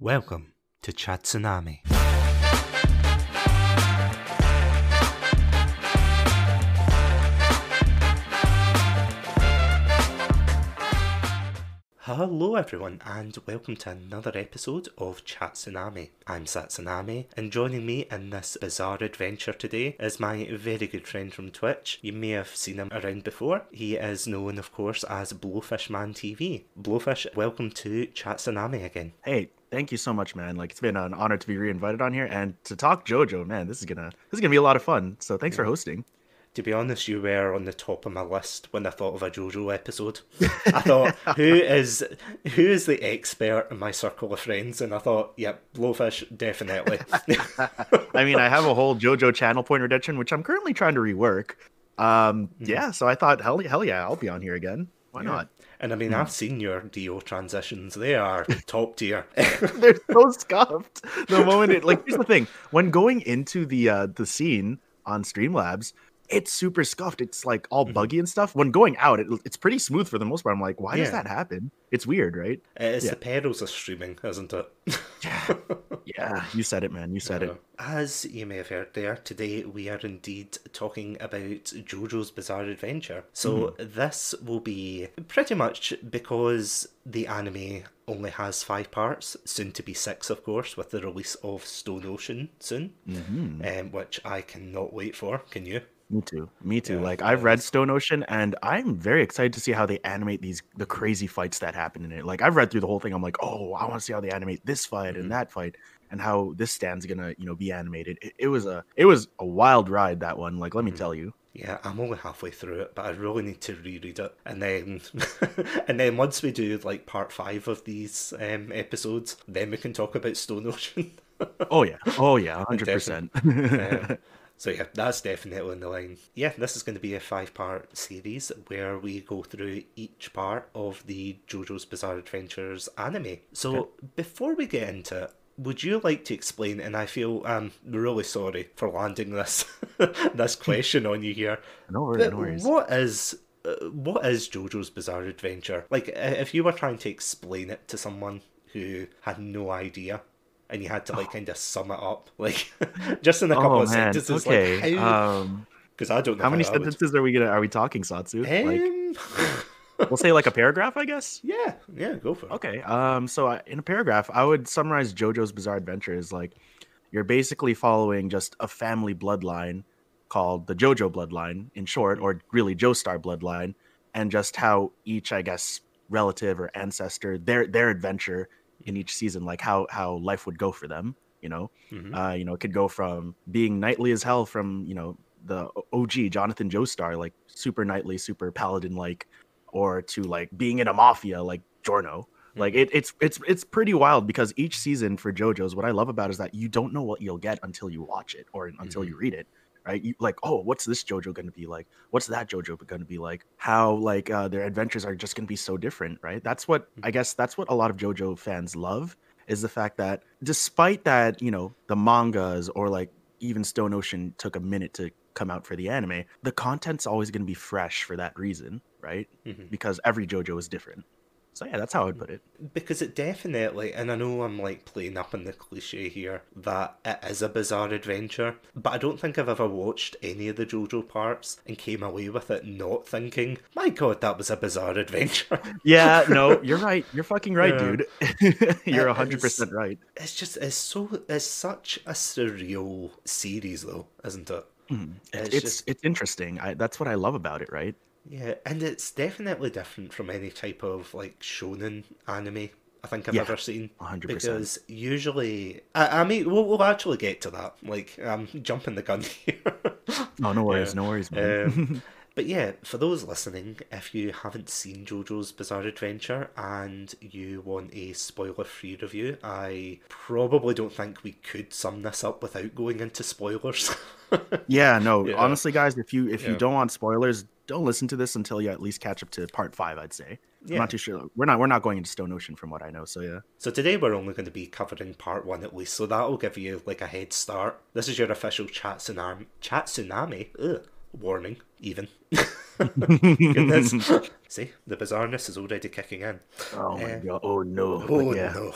Welcome to Chatsunami. Hello everyone and welcome to another episode of Chatsunami. I'm Satsunami and joining me in this bizarre adventure today is my very good friend from Twitch. You may have seen him around before. He is known of course as BlowfishmanTV. Blowfish, welcome to Chatsunami again. Hey, thank you so much, man. Like, it's been an honor to be reinvited on here and to talk JoJo, man. This is gonna be a lot of fun. So thanks for hosting. To be honest, you were on the top of my list when I thought of a JoJo episode. I thought, who is the expert in my circle of friends? And I thought, yep, Blowfish, definitely. I mean, I have a whole JoJo channel point redemption, which I'm currently trying to rework. Yeah, so I thought, hell yeah, I'll be on here again. Why not? And I mean, I've seen your DO transitions. They are top tier. They're so scuffed. The moment here's the thing. When going into the scene on Streamlabs, it's super scuffed. It's like all buggy and stuff. When going out, it's pretty smooth for the most part. I'm like, why does that happen? It's weird, right? It's the perils of streaming, isn't it? Yeah, you said it, man. You said it. As you may have heard there, today we are indeed talking about JoJo's Bizarre Adventure. So this will be pretty much because the anime only has 5 parts, soon to be 6 of course, with the release of Stone Ocean soon, which I cannot wait for. Can you? Me too. Like, I've read Stone Ocean and I'm very excited to see how they animate the crazy fights that happen in it. Like, I've read through the whole thing. I'm like, oh, I want to see how they animate this fight and that fight and how this stand's gonna, be animated. It was a wild ride, that one. Like, let me tell you. Yeah, I'm only halfway through it, but I really need to reread it, and then and then once we do like part 5 of these episodes, then we can talk about Stone Ocean. Oh yeah, 100%. So yeah, that's definitely in the line. Yeah, this is going to be a 5-part series where we go through each part of the JoJo's Bizarre Adventures anime. So before we get into it, would you like to explain, and I feel I'm really sorry for landing this this question on you here. No worries. What is JoJo's Bizarre Adventure? Like, if you were trying to explain it to someone who had no idea, and you had to kind of sum it up, like just in a couple of sentences. Okay. Like, how? Because I don't know how many sentences are we talking, Satsu? We'll say like a paragraph, I guess. Yeah, go for it. Okay. So in a paragraph, I would summarize JoJo's Bizarre Adventure as like you're basically following just a family bloodline called the JoJo bloodline, in short, or really Joestar bloodline, and just how each, I guess, relative or ancestor, their adventure in each season, like how life would go for them. It could go from being knightly as hell from the OG Jonathan Joestar, like super knightly, super paladin like, or to like being in a mafia like Giorno. Like it's pretty wild because each season for JoJo's, what I love about it is that you don't know what you'll get until you watch it or until you read it. Right? You like, oh, what's this JoJo going to be like? What's that JoJo going to be like? How like their adventures are just going to be so different, right? That's what that's what a lot of JoJo fans love, is the fact that despite that, the mangas or like even Stone Ocean took a minute to come out for the anime, the content's always going to be fresh for that reason, right? Because every JoJo is different. So yeah, that's how I would put it. Because it definitely, and I know I'm like playing up in the cliche here, that it is a bizarre adventure, but I don't think I've ever watched any of the JoJo parts and came away with it not thinking, my god, that was a bizarre adventure. Yeah, no, you're right. You're fucking right, dude. You're 100% right. It's such a surreal series though, isn't it? It's interesting. That's what I love about it, right? Yeah, and it's definitely different from any type of like shonen anime I think I've ever seen. 100%. Because usually, I mean, we'll actually get to that. Like, I'm jumping the gun here. Oh, no worries, man. But yeah, for those listening, if you haven't seen JoJo's Bizarre Adventure and you want a spoiler-free review, I probably don't think we could sum this up without going into spoilers. Honestly, guys, if you don't want spoilers, don't listen to this until you at least catch up to part 5, I'd say. I'm not too sure. We're not going into Stone Ocean from what I know, so yeah. So today we're only going to be covering part 1 at least, so that'll give you like a head start. This is your official Chatsunami warning, even. Goodness. See, the bizarreness is already kicking in. Oh my god! Oh no! No.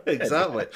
Exactly.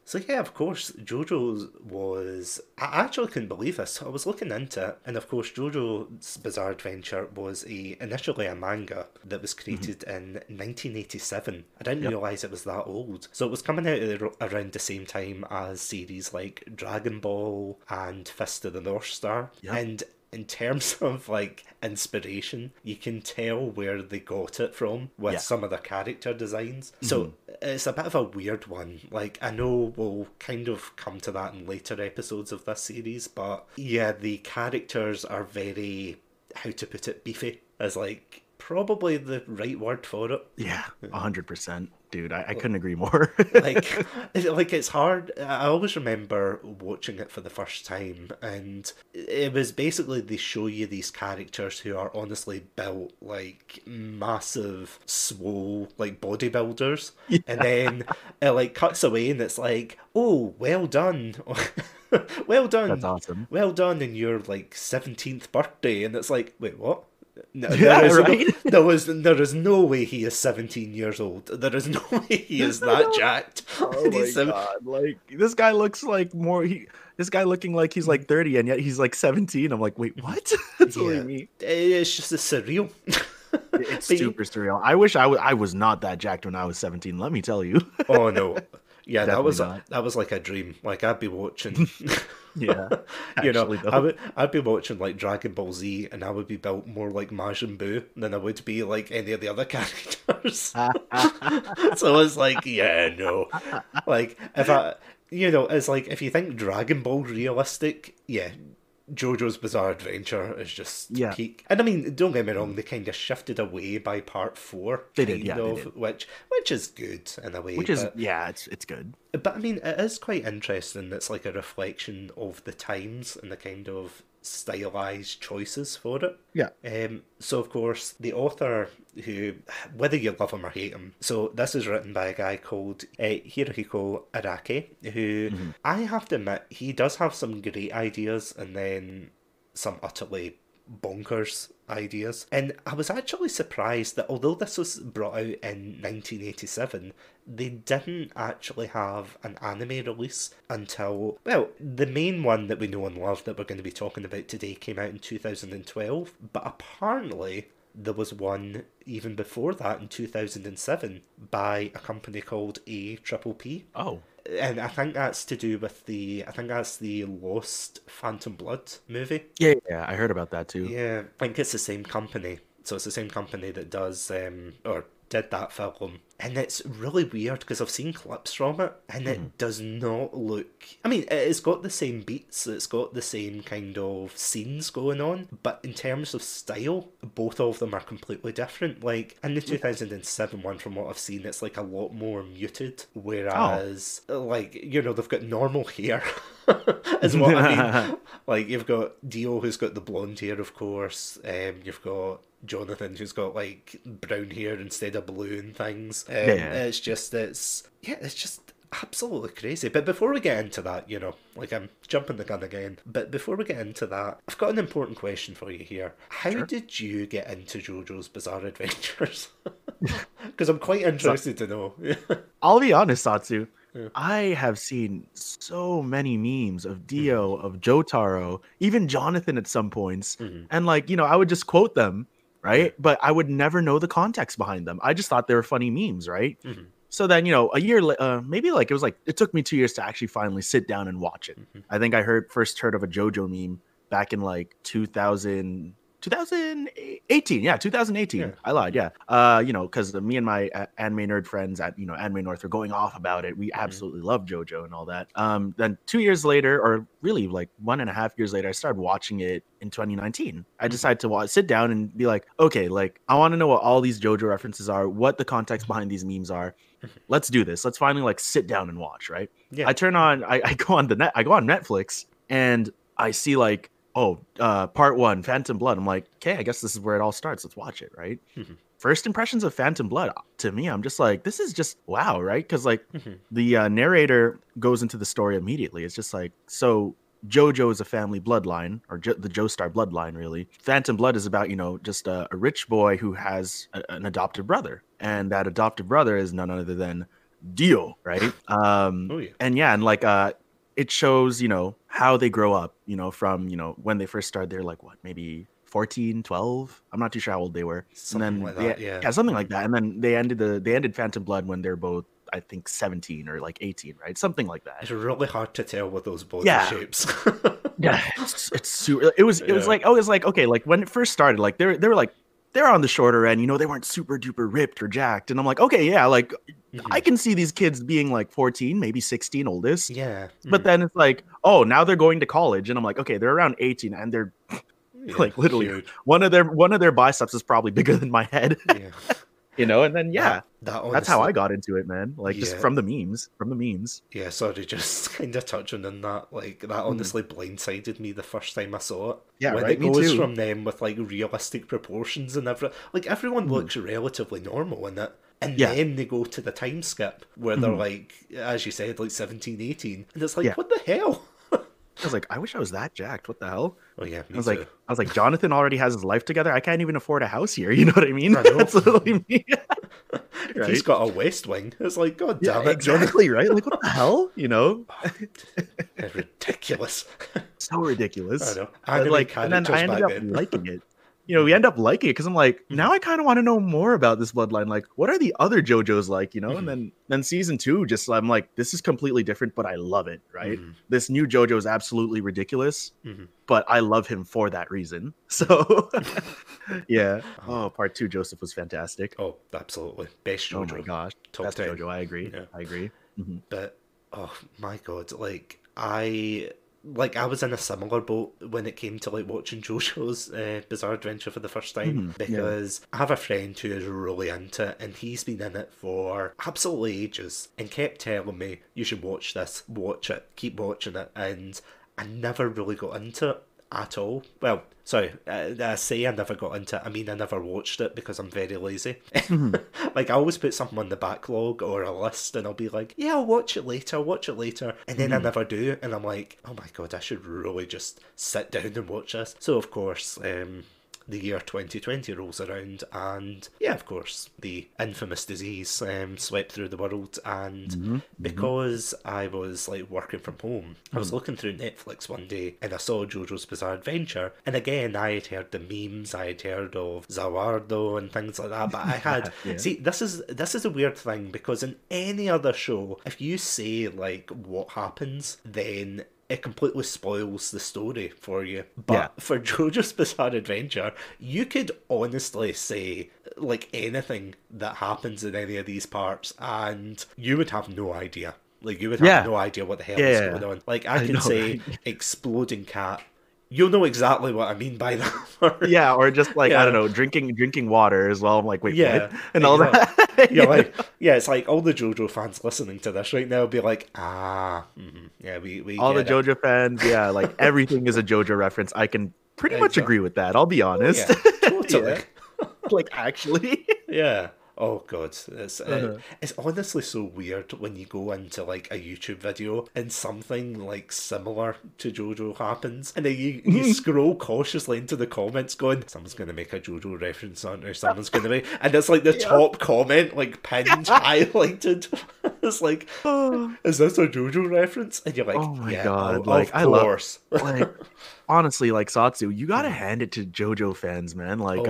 So yeah, of course, JoJo's was... I actually couldn't believe this. I was looking into it, and of course, JoJo's Bizarre Adventure was initially a manga that was created in 1987. I didn't realise it was that old. So it was coming out around the same time as series like Dragon Ball and Fist of the North Star. Yep. And in terms of like inspiration, you can tell where they got it from with some of the character designs. So it's a bit of a weird one. Like, I know we'll kind of come to that in later episodes of this series, but yeah, the characters are very, how to put it, beefy is like probably the right word for it. Yeah, 100%. Dude, I couldn't agree more. like it's hard. I always remember watching it for the first time, and it was basically they show you these characters who are honestly built like massive, swole, like bodybuilders, and then it like cuts away, and it's like, oh, well done. Well done. That's awesome. Well done in your like 17th birthday, and it's like, wait, what? No, right? There is no way he is 17 years old. There is no way he is that jacked. Oh my god! Like, this guy looks like this guy looking like he's like 30, and yet he's like 17. I'm like, wait, what? That's what me. It's just surreal. It's super surreal. I wish I was not that jacked when I was 17. Let me tell you. Oh no. Yeah, Definitely that was like a dream. Like, I'd be watching. Yeah, you know, I'd be watching like Dragon Ball Z, and I would be built more like Majin Buu than I would be like any of the other characters. So it's like, yeah, no, like if I, it's like if you think Dragon Ball realistic, yeah. JoJo's Bizarre Adventure is just peak. And I mean, don't get me wrong, they kind of shifted away by part 4. They did. Which is good in a way. It's good. But I mean, it is quite interesting. It's like a reflection of the times and the kind of stylized choices for it. Yeah. So of course, the author, who, whether you love him or hate him, so this is written by a guy called Hirohiko Araki, who I have to admit, he does have some great ideas and then some utterly bonkers ideas. And I was actually surprised that although this was brought out in 1987, they didn't actually have an anime release until, well, the main one that we know and love that we're going to be talking about today came out in 2012, but apparently there was one even before that in 2007 by a company called APPP. Oh. And I think that's to do with the Lost Phantom Blood movie. Yeah, I heard about that too. Yeah, I think it's the same company. So it's the same company that does, or did that film. And it's really weird because I've seen clips from it and it does not look... I mean, it's got the same beats, it's got the same kind of scenes going on, but in terms of style, both of them are completely different. Like, in the 2007 one, from what I've seen, it's like a lot more muted, whereas, like, they've got normal hair, is what I mean. Like, you've got Dio, who's got the blonde hair, of course, you've got Jonathan, who's got like brown hair instead of blue and things. It's just absolutely crazy. But before we get into that, like, I'm jumping the gun again, but before we get into that, I've got an important question for you here. How did you get into JoJo's Bizarre Adventures? Because I'm quite interested to know. I'll be honest, Satsu. Yeah. I have seen so many memes of Dio, of Jotaro, even Jonathan at some points. And like, I would just quote them, right? But I would never know the context behind them. I just thought they were funny memes, right? So then, a year, maybe like it took me 2 years to actually finally sit down and watch it. I think I first heard of a JoJo meme back in like 2018. Yeah, 2018. Yeah. I lied. Yeah. Because me and my anime nerd friends at, Anime North were going off about it. We absolutely love JoJo and all that. Then 2 years later, or really like 1.5 years later, I started watching it in 2019. I decided to sit down and be like, okay, like, I want to know what all these JoJo references are, what the context behind these memes are. Let's do this. Let's finally like sit down and watch, right? Yeah. I go on Netflix and I see like, part 1, Phantom Blood. I'm like, okay, I guess this is where it all starts. Let's watch it, right? First impressions of Phantom Blood, to me, I'm just like, this is just wow, right? Because like the narrator goes into the story immediately. It's just like, so JoJo is a family bloodline, or the Joestar bloodline, really. Phantom Blood is about, just a rich boy who has an adopted brother. And that adopted brother is none other than Dio, right? Oh yeah. And yeah, and like it shows, you know, how they grow up, you know, from, you know, when they first started, they're like what, maybe 14, 12? I'm not too sure how old they were. Something And then like that, yeah. something like that. And then they ended Phantom Blood when they're both, I think, 17 or like 18, right? Something like that. It's really hard to tell with those body shapes. Yeah, it's super. It was like, I was like, okay, like when it first started, like they were like, they're on the shorter end, you know, they weren't super duper ripped or jacked. And I'm like, okay, yeah, like I can see these kids being like 14, maybe 16 oldest. Yeah. But then it's like, oh, now they're going to college. And I'm like, okay, they're around 18 and they're like literally huge. one of their biceps is probably bigger than my head. Yeah. You know, and then that honestly, that's how I got into it, man. Like just from the memes. Yeah, sorry, just kind of touching on that. Like that honestly blindsided me the first time I saw it. Yeah, when right. it goes from them with like realistic proportions and everyone looks relatively normal in it. And then they go to the time skip where they're like, as you said, like 17, 18. And it's like, what the hell? I was like, I wish I was that jacked. What the hell? Oh yeah, I was like, Jonathan already has his life together. I can't even afford a house here. You know what I mean? I know. That's literally me. Right? He's got a West Wing. It's like, God damn it, exactly, right? Like, what the hell? You know? Ridiculous. So ridiculous. I know. And then I ended up liking it. You know, we end up liking it because I'm like, now I kind of want to know more about this bloodline. Like, what are the other JoJo's like, you know? And then season 2, just I'm like, this is completely different, but I love it, right? This new JoJo is absolutely ridiculous, but I love him for that reason. So, yeah. Oh, part 2, Joseph was fantastic. Oh, absolutely. Best JoJo. Oh my gosh. Best JoJo, I agree. Yeah. I agree. But, oh my God, I was in a similar boat when it came to like watching JoJo's Bizarre Adventure for the first time because I have a friend who is really into it and he's been in it for absolutely ages and kept telling me, you should watch this, watch it, keep watching it, and I never really got into it at all. Well, sorry, I say I never got into it. I mean, I never watched it because I'm very lazy. Like, I always put something on the backlog or a list and I'll be like, yeah, I'll watch it later. And then I never do. And I'm like, oh my God, I should really just sit down and watch this. So, of course, the year 2020 rolls around and yeah, of course, the infamous disease swept through the world, and because I was like working from home, I was looking through Netflix one day and I saw JoJo's Bizarre Adventure, and again I had heard the memes, I had heard of Zawardo and things like that, but I had see, this is a weird thing because in any other show, if you say like what happens, then it completely spoils the story for you. But for JoJo's Bizarre Adventure, you could honestly say like anything that happens in any of these parts and you would have no idea. Like, you would have no idea what the hell is going on. Like, I can say exploding cat. You'll know exactly what I mean by that. Yeah, or just like, I don't know, drinking water as well. I'm like, wait, what? And all that. It's like all the JoJo fans listening to this right now will be like, we all the JoJo fans, like everything is a JoJo reference. I can pretty much agree with that. I'll be honest. Yeah, totally. Like, actually. Yeah. Oh God, it's honestly so weird when you go into like a YouTube video and something like similar to JoJo happens, and then you scroll cautiously into the comments going, someone's going to make a JoJo reference on, or someone's going to make, and it's like the top comment, like pinned, highlighted. It's like, is this a JoJo reference? And you're like, oh my God, like I love, like, honestly, like Satsu, you gotta hand it to JoJo fans, man. Like,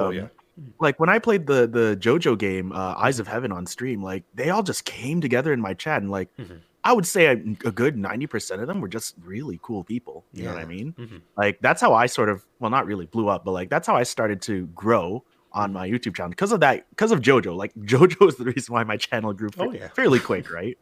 like when I played the JoJo game, Eyes of Heaven on stream, like they all just came together in my chat, and like I would say a good 90% of them were just really cool people. You know what I mean? Like that's how I sort of, well, not really blew up, but like that's how I started to grow on my YouTube channel because of JoJo. Like JoJo is the reason why my channel grew fairly quick, right?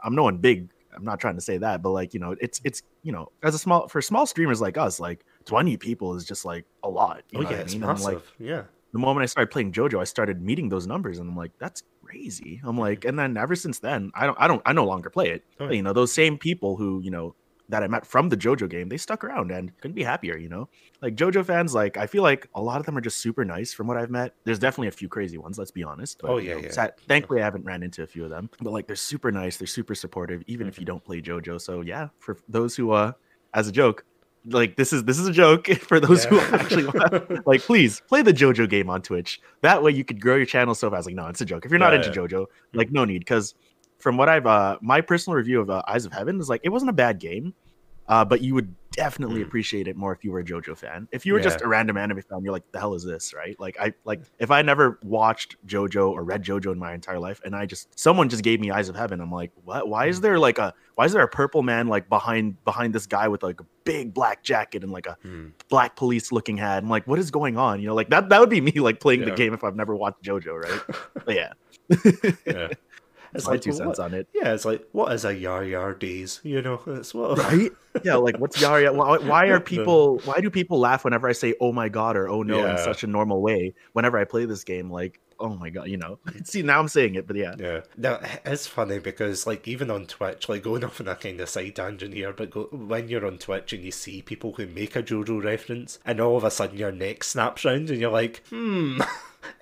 I'm no one big. I'm not trying to say that, but like, you know, it's you know, as for small streamers like us, like 20 people is just like a lot. You know what I mean? It's massive. Like, the moment I started playing JoJo, I started meeting those numbers, and I'm like, that's crazy. I'm like, and then ever since then, I no longer play it. But, you know, those same people who, you know, that I met from the JoJo game, they stuck around and couldn't be happier, you know? Like JoJo fans, like I feel like a lot of them are just super nice from what I've met. There's definitely a few crazy ones, let's be honest. But, thankfully I haven't ran into a few of them. But like they're super nice, they're super supportive, even if you don't play JoJo. So yeah, for those who as a joke, like this is a joke for those who actually want, like, please play the JoJo game on Twitch. That way you could grow your channel so fast. Like, no, it's a joke. If you're not into JoJo, like, no need, because from what I've my personal review of Eyes of Heaven is like it wasn't a bad game. But you would definitely appreciate it more if you were a JoJo fan. If you were just a random anime fan, you're like, the hell is this, right? Like if I never watched JoJo or read JoJo in my entire life, and someone just gave me Eyes of Heaven, I'm like, what? Why is there a purple man like behind this guy with like a big black jacket and like a black police looking hat? I'm like, what is going on? You know, like that would be me like playing the game if I've never watched JoJo, right? But yeah. Yeah. It's my like 2 cents on it. Yeah, it's like, what is a Yar days? You know, it's what. Right? Yeah, like what's Yar? Why do people laugh whenever I say "oh my god" or "oh no" in such a normal way? Whenever I play this game, like, oh my god, you know. See, now I'm saying it, but yeah. Yeah. Now it's funny because like even on Twitch, like going off on a kind of side tangent here, but when you're on Twitch and you see people who make a JoJo reference, and all of a sudden your neck snaps round and you're like,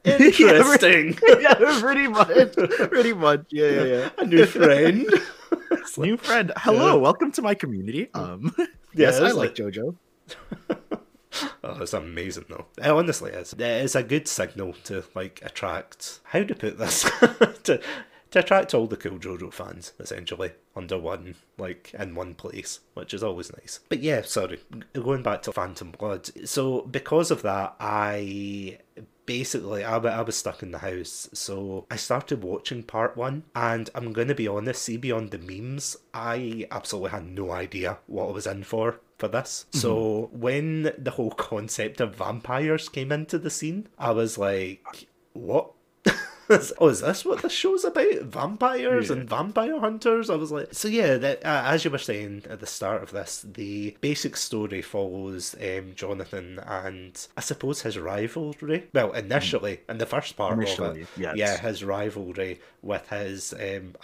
interesting. Yeah, pretty much. Yeah. A new friend. New friend. Hello, welcome to my community. Yes, I like JoJo. Oh, it's amazing though. It honestly is. It's a good signal to like attract. How to put this? to attract all the cool JoJo fans essentially under one, like in one place, which is always nice. But yeah, sorry, going back to Phantom Blood. So because of that, I was stuck in the house, so I started watching part 1, and I'm going to be honest, see, beyond the memes, I absolutely had no idea what I was in for this. So when the whole concept of vampires came into the scene, I was like, what? Oh, is this what this show's about? Vampires and vampire hunters? I was like, so yeah, as you were saying at the start of this, the basic story follows Jonathan and I suppose his rivalry. Well, initially, in the first part of it, yeah, his rivalry with his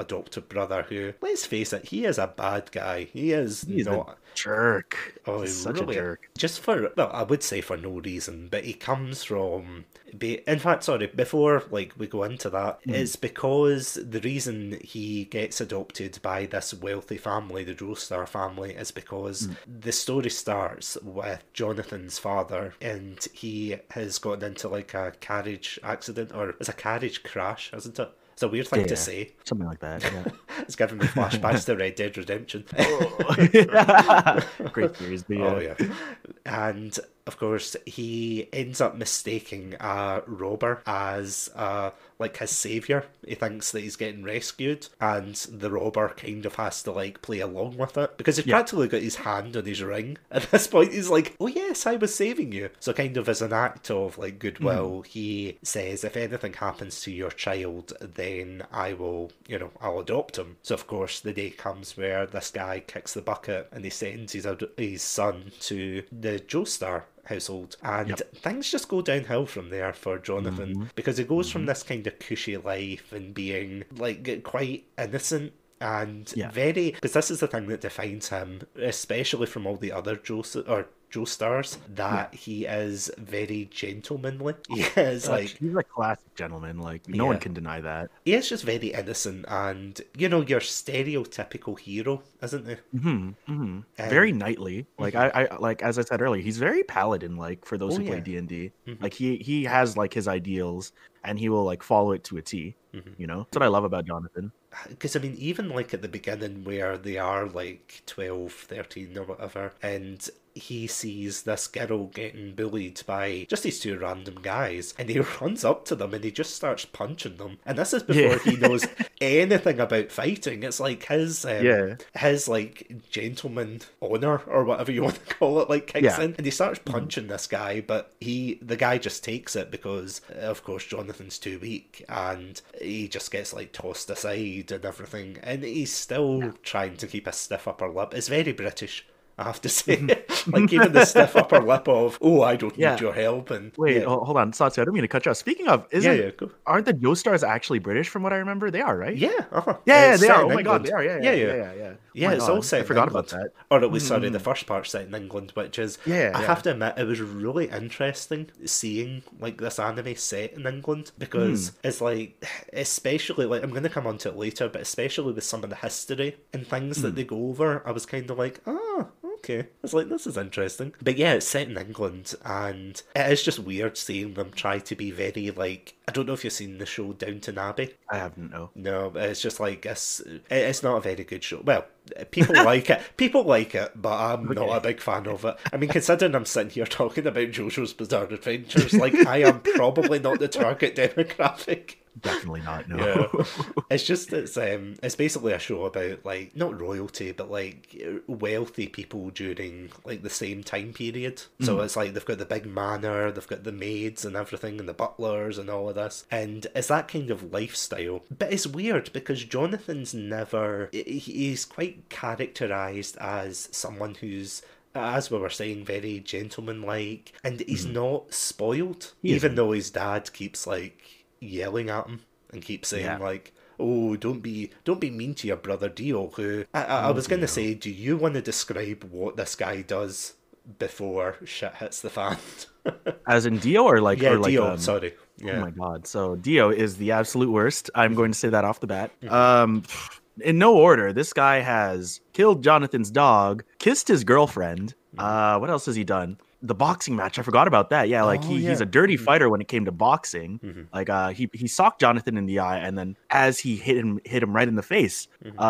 adopted brother, who, let's face it, he is a bad guy. He's not a jerk. Oh, he's such a jerk. Just for, well, I would say for no reason, but he comes from... In fact, sorry, before like we go into that, it's because the reason he gets adopted by this wealthy family, the Joestar family, is because the story starts with Jonathan's father, and he has gotten into like a carriage accident, or it's a carriage crash, isn't it? It's a weird thing to say. Something like that, yeah. It's giving me flashbacks to Red Dead Redemption. Great series, but yeah. Oh, yeah. And, of course, he ends up mistaking a robber as, like, his saviour. He thinks that he's getting rescued, and the robber kind of has to, like, play along with it. Because he's practically got his hand on his ring. At this point, he's like, oh, yes, I was saving you. So kind of as an act of, like, goodwill, he says, if anything happens to your child, then I will, I'll adopt him. So, of course, the day comes where this guy kicks the bucket and he sends his son to the Joestar household, and things just go downhill from there for Jonathan, because he goes from this kind of cushy life and being like quite innocent and very, because this is the thing that defines him, especially from all the other Joestars, that he is very gentlemanly. He is he's a classic gentleman. Like no one can deny that. He is just very innocent, and your stereotypical hero, isn't he? Very knightly. Like I like, as I said earlier, he's very paladin. Like for those who play D&D, like he has like his ideals, and he will like follow it to a T. That's what I love about Jonathan. Because, I mean, even, like, at the beginning where they are, like, 12, 13 or whatever, and he sees this girl getting bullied by just these two random guys, and he runs up to them and he just starts punching them. And this is before he knows anything about fighting. It's like his like, gentleman honour, or whatever you want to call it, like, kicks in, and he starts punching this guy, but the guy just takes it because, of course, Jonathan's too weak, and he just gets, like, tossed aside and everything, and he's still trying to keep a stiff upper lip. It's very British, I have to say. Like, even the stiff upper lip of, oh, I don't need your help. And wait, hold on, Satsu, I don't mean to cut you off. Speaking of, aren't the Joestars actually British from what I remember? They are, right? Yeah, they are. Oh my god, they are. Yeah. Yeah, it's all set in forgot England. About that. Or it was, sorry, the first part set in England, which is, I have to admit, it was really interesting seeing, like, this anime set in England, because it's, like, especially, like, I'm going to come on to it later, but especially with some of the history and things that they go over, I was kind of like, okay. It's like, this is interesting. But yeah, it's set in England, and it is just weird seeing them try to be very, like, I don't know if you've seen the show Downton Abbey. I haven't, no. No, it's just like, it's not a very good show. Well, people like it. People like it, but I'm not a big fan of it. I mean, considering I'm sitting here talking about JoJo's Bizarre Adventures, like, I am probably not the target demographic. Definitely not, no. Yeah. It's just, it's basically a show about, like, not royalty, but, like, wealthy people during, like, the same time period. So it's like they've got the big manor, they've got the maids and everything, and the butlers and all of this. And it's that kind of lifestyle. But it's weird because Jonathan's never, he's quite characterised as someone who's, as we were saying, very gentlemanlike, and he's not spoiled, even though his dad keeps, like, yelling at him and keep saying like, oh, don't be mean to your brother Dio, who I was going to say, do you want to describe what this guy does before shit hits the fan? As in Dio, or like, yeah, or like, Dio, sorry. Yeah. Oh my god. So Dio is the absolute worst. I'm going to say that off the bat. In no order, this guy has killed Jonathan's dog, kissed his girlfriend. What else has he done? The boxing match, I forgot about that. Yeah, like he's a dirty fighter when it came to boxing. Like he socked Jonathan in the eye, and then as he hit him right in the face,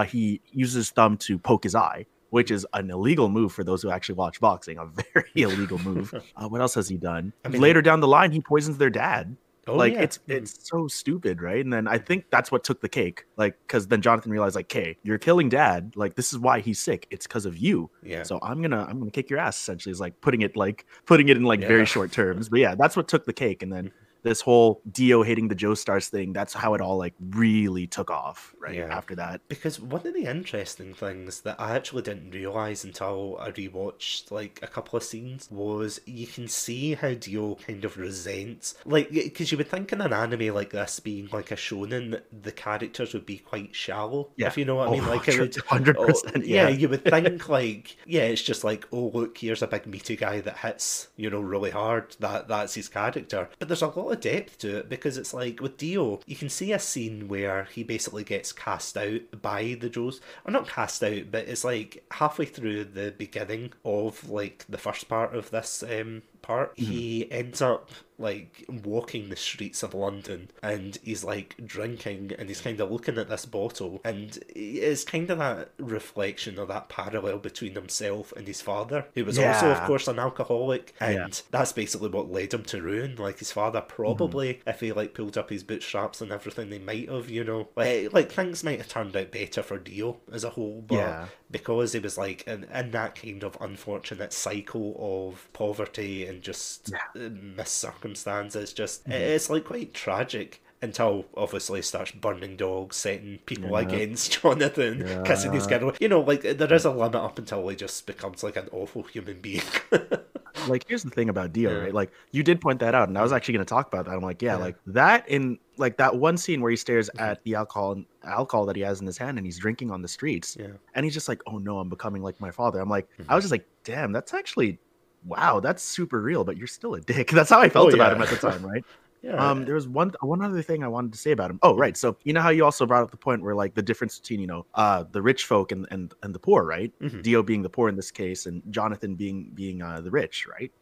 he used his thumb to poke his eye, which is an illegal move for those who actually watch boxing. A very illegal move. What else has he done? I mean, later down the line, he poisons their dad. It's so stupid, right? And then I think that's what took the cake, like, because then Jonathan realized, like, okay, you're killing dad, like, this is why he's sick, it's because of you. So I'm gonna kick your ass, essentially, is like putting it in like very short terms. But yeah, that's what took the cake. And then this whole Dio hating the Joestars thing, that's how it all like really took off after that. Because one of the interesting things that I actually didn't realise until I rewatched like a couple of scenes was you can see how Dio kind of resents, like, because you would think in an anime like this being like a shonen, the characters would be quite shallow, if you know what I mean. Like, it would 100%. You would think like, it's just like, oh look, here's a big meaty guy that hits, really hard, that's his character. But there's a lot of depth to it, because it's like with Dio, you can see a scene where he basically gets cast out by the Joes, or not cast out, but it's like halfway through the beginning of like the first part of this part, he ends up like walking the streets of London, and he's like drinking, and he's kind of looking at this bottle, and it's kind of that reflection of that parallel between himself and his father, who was also of course an alcoholic, and that's basically what led him to ruin. Like, his father probably, if he like pulled up his bootstraps and everything, they might have, like things might have turned out better for Dio as a whole, but because he was like in that kind of unfortunate cycle of poverty and just circumstances, just it's like quite tragic, until obviously he starts burning dogs, setting people against Jonathan, kissing his girl. Like, there is a limit up until he just becomes like an awful human being. Like, here's the thing about Dio, right? Like, you did point that out, and I was actually going to talk about that. I'm like, like that, in like that one scene where he stares at the alcohol that he has in his hand, and he's drinking on the streets, and he's just like, oh no, I'm becoming like my father. I'm like, I was just like, damn, that's actually, wow, that's super real, but you're still a dick. That's how I felt about him at the time, right? There was one other thing I wanted to say about him. Oh, right. So you know how you also brought up the point where like the difference between the rich folk and the poor, right? Dio being the poor in this case, and Jonathan being the rich, right?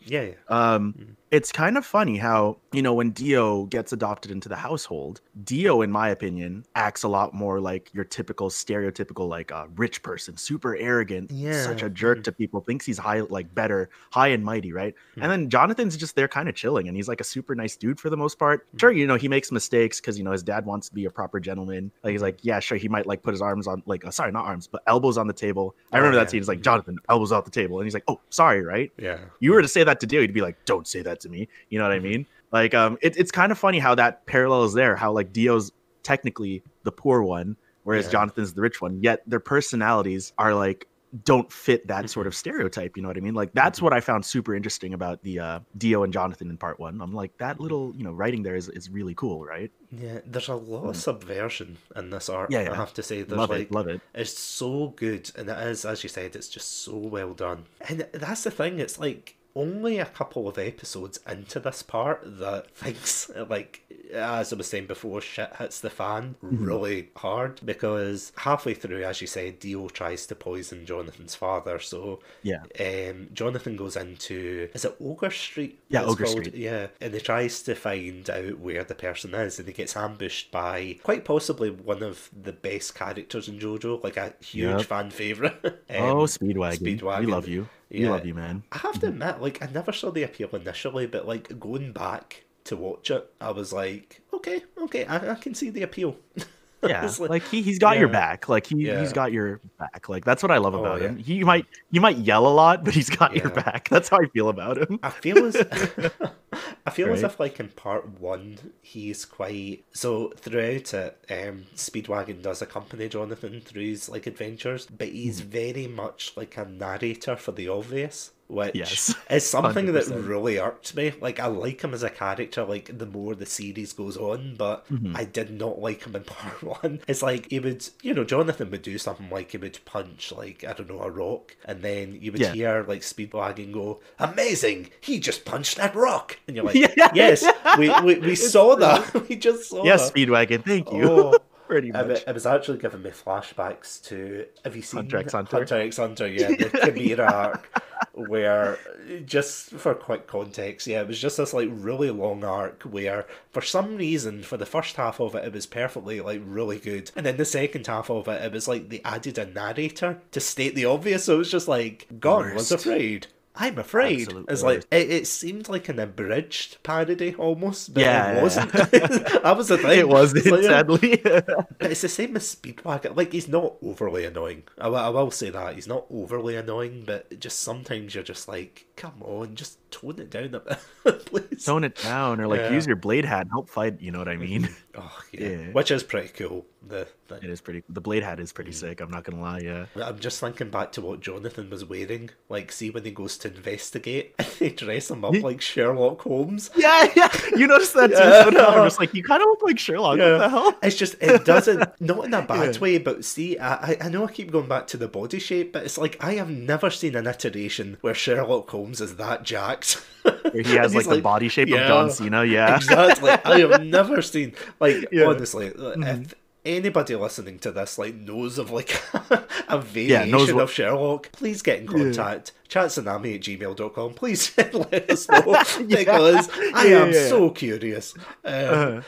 It's kind of funny how when Dio gets adopted into the household, Dio, in my opinion, acts a lot more like your typical stereotypical like rich person, super arrogant, such a jerk to people, thinks he's high and mighty, right? And then Jonathan's just there kind of chilling, and he's like a super nice dude for the most part. Sure, he makes mistakes because his dad wants to be a proper gentleman. Like, he's like, yeah, sure, he might like put his arms on, like, sorry, not arms, but elbows on the table. I remember that scene. It's like, Jonathan, elbows off the table, and he's like, oh, sorry, right? You were to say that to Dio, he'd be like, don't say that to me. You know what I mean? Like, it's kind of funny how that parallel is there. How like Dio's technically the poor one, whereas Jonathan's the rich one. Yet their personalities are like don't fit that sort of stereotype. You know what I mean? Like, that's what I found super interesting about the Dio and Jonathan in part one. I'm like, that little writing there is really cool, right? Yeah, there's a lot of subversion in this art. I have to say, there's love it. It's so good, and it is, as you said, it's just so well done. And that's the thing. It's like only a couple of episodes into this part that things like as I was saying before, shit hits the fan really hard, because halfway through, as you said, Dio tries to poison Jonathan's father. So Yeah. Jonathan goes into, is it Ogre Street? Yeah, It's Ogre called? Street. Yeah, and he tries to find out where the person is, and he gets ambushed by quite possibly one of the best characters in JoJo, like a huge fan favorite. Speedwagon. Speedwagon. We love you. We love you, man. I have to admit, like, I never saw the appeal initially, but like going back to watch it, I was like, okay, I can see the appeal. Yeah, like he's got your back. Like he's got your back. Like that's what I love about him. You might yell a lot, but he's got your back. That's how I feel about him. I feel as as if, like, in part 1, he's quite, so throughout it, Speedwagon does accompany Jonathan through his, like, adventures, but he's very much like a narrator for the obvious, which is something 100%. That really irked me. Like, I like him as a character, like, the more the series goes on, but I did not like him in part 1. It's like, he would, Jonathan would do something like he would punch, like, I don't know, a rock, and then you would hear, like, Speedwagon go, "Amazing! He just punched that rock!" And you're like, yes, we saw that. We just saw that. Yes, Speedwagon, thank you. Pretty much. It was actually giving me flashbacks to, have you seen Hunter x Hunter? Hunter x Hunter, yeah, the Chimera arc, where, just for quick context, it was just this, like, really long arc where, for some reason, for the first half of it, it was perfectly, like, really good, and then the second half of it, it was like they added a narrator to state the obvious, so it was just like, Gon was afraid, I'm afraid. It's like, it seemed like an abridged parody almost, but it wasn't. That was the thing. It wasn't, sadly. But it's the same as Speedwagon. Like, he's not overly annoying. I will say that. He's not overly annoying, but just sometimes you're just like, come on, just tone it down a bit, please. Tone it down, or like use your blade hat and help fight, you know what I mean? Oh, yeah. Which is pretty cool. It is pretty. The blade hat is pretty sick. I'm not gonna lie. Yeah. I'm just thinking back to what Jonathan was wearing. Like, see when he goes to investigate, they dress him up like Sherlock Holmes. Yeah. You noticed that too. I'm just like, you kind of look like Sherlock. What the hell? It's just, it doesn't, not in a bad way, but see, I know I keep going back to the body shape, but it's like, I have never seen an iteration where Sherlock Holmes is that jacked. Where he has like the body shape of John Cena. Yeah. Exactly. I have never seen, like, honestly, if anybody listening to this, like, knows of, like, a variation of Sherlock, please get in contact. Chatsunami@gmail.com. Please let us know, because I am so curious. But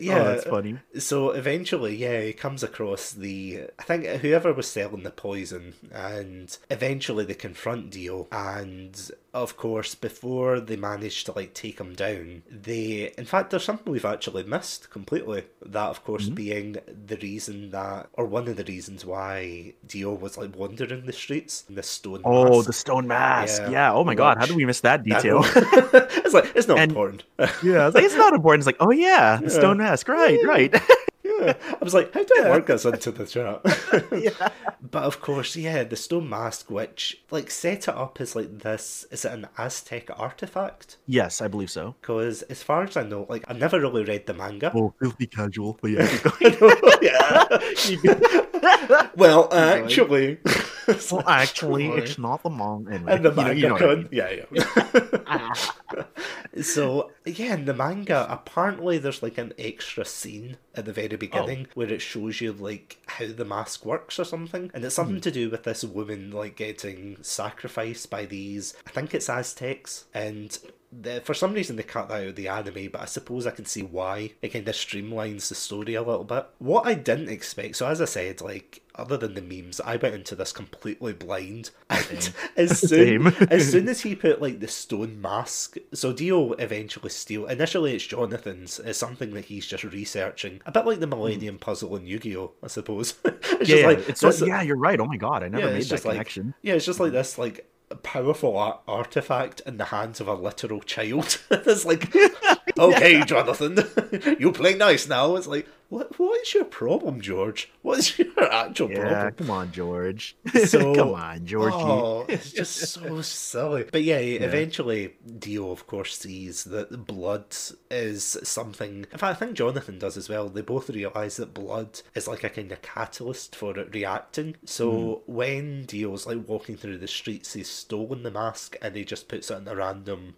that's funny. So eventually, he comes across I think whoever was selling the poison, and eventually they confront Dio, and of course, before they manage to, like, take him down, in fact, there's something we've actually missed completely. That, of course, being the reason that, or one of the reasons why Dio was, like, wandering the streets, the stone mask. The stone mask. Yeah. Oh my God, how did we miss that detail? It's like, it's not important. I was like, it's not important. It's like, oh yeah, the stone mask. Right. I was like, how do I work this into the chat? But of course, the stone mask, which, like, set it up as, like, this, is it an Aztec artifact? Yes, I believe so. Because as far as I know, like, I've never really read the manga. Oh, filthy casual. But Well, actually... it's not the manga. Anyway, and the manga I mean. So, in the manga, apparently there's, like, an extra scene at the very beginning where it shows you, like, how the mask works or something. And it's something to do with this woman, like, getting sacrificed by these, I think it's Aztecs, and... for some reason they cut that out of the anime, but I suppose I can see why. It kind of streamlines the story a little bit. What I didn't expect, so as I said, like, other than the memes, I went into this completely blind. And as soon as he put, like, the stone mask, so Dio eventually steals. Initially it's Jonathan's. It's something that he's just researching. A bit like the Millennium Puzzle in Yu-Gi-Oh, I suppose. You're right. Oh my God, I never made that connection. It's just like this, like, powerful artifact in the hands of a literal child. It's like, okay, Jonathan, you play nice now. It's like, what is your problem, George? What is your actual Yeah, problem? come on, George. So, come on, Georgie. oh, it's just so silly. But yeah, eventually Dio, of course, sees that blood is something. In fact, I think Jonathan does as well. They both realise that blood is like a kind of catalyst for it reacting. So when Dio's like walking through the streets, he's stolen the mask and he just puts it on a random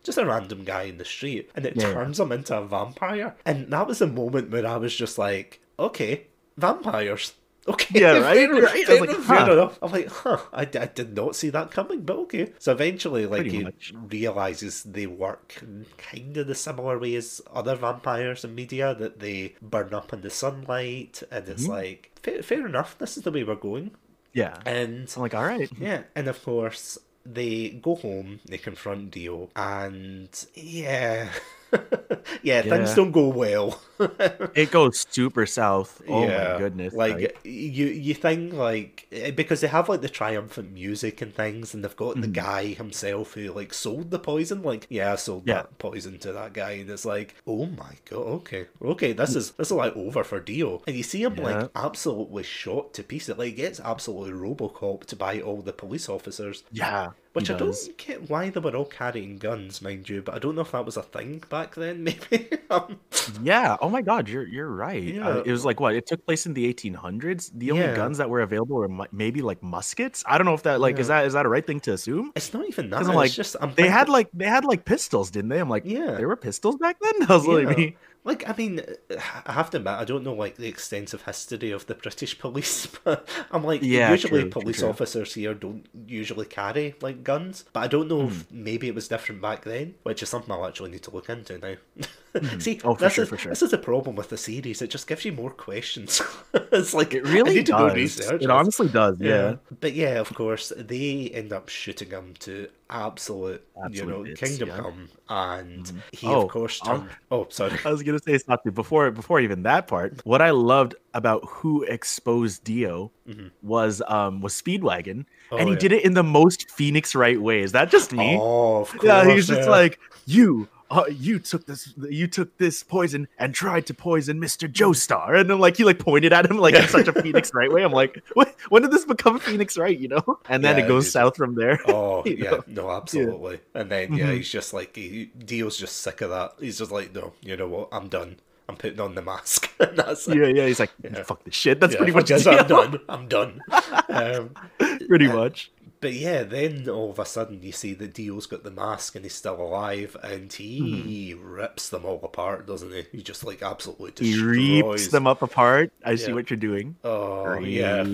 guy in the street, and it turns him into a vampire. And that was a moment where I was just like, okay, vampires. Okay, Yeah, right? Right? I was like, fair huh. enough. I'm like, I did not see that coming, but okay. So eventually, like, Pretty he much. realizes they work in kind of the similar way as other vampires in media, that they burn up in the sunlight, and it's like, fair enough, this is the way we're going. Yeah. And I'm like, all right. yeah, and of course, they go home, they confront Dio, and yeah, things don't go well. It goes super south. Oh Yeah, my goodness. like you think, like, because they have like the triumphant music and things, and they've got the guy himself who like sold the poison. Like, yeah, I sold that poison to that guy, and it's like, oh my god, okay, this is like over for Dio, and you see him like absolutely shot to pieces. Like, he gets absolutely RoboCopped by all the police officers. Yeah. Which I don't get why they were all carrying guns, mind you, but I don't know if that was a thing back then, maybe. Yeah. Oh my God, you're right. Yeah. It was like what? It took place in the 1800s. The only guns that were available were maybe like muskets. I don't know if that like is that a right thing to assume? It's not even that. Because It's I'm just they had like pistols, didn't they? I'm like, there were pistols back then. I was like, like, I mean, I have to admit, I don't know like the extensive history of the British police, but I'm like, usually police officers here don't usually carry like guns, but I don't know if maybe it was different back then, which is something I'll actually need to look into now. See, this is the problem with the series. It just gives you more questions. It's like, it really I need to does. go research. It honestly does, yeah. But yeah, of course, they end up shooting him to absolute bits, kingdom come, and he of course turned. Oh, sorry. I was gonna say something before even that part. What I loved about who exposed Dio was Speedwagon, and he did it in the most Phoenix Wright way. Is that just me? Oh, of course. Yeah, he's just like, you took this poison and tried to poison Mr. Joestar, and then like he like pointed at him like in such a Phoenix Wright way. I'm like, when did this become Phoenix Wright? And then it goes south from there. Oh yeah, no, absolutely. And then he's just like, Dio's just sick of that. He's just like, no, you know what? I'm done. I'm putting on the mask. And that's it. Yeah. He's like, fuck this shit. That's pretty much. I'm done. Pretty much. But yeah, then all of a sudden you see that Dio's got the mask and he's still alive, and he rips them all apart, doesn't he? He just like absolutely destroys. He rips them up apart. I see what you're doing. Oh yeah.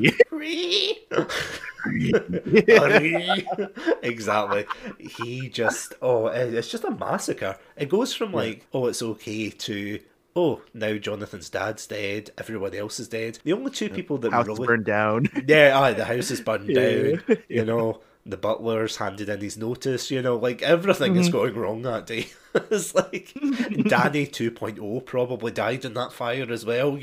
Exactly. He just it's just a massacre. It goes from like, oh, it's okay, to, oh, now Jonathan's dad's dead, everyone else is dead. The only two people that house really... is burned down. Yeah, the house is burned down. You know, the butler's handed in his notice, like everything is going wrong that day. It's like Danny 2.0 probably died in that fire as well,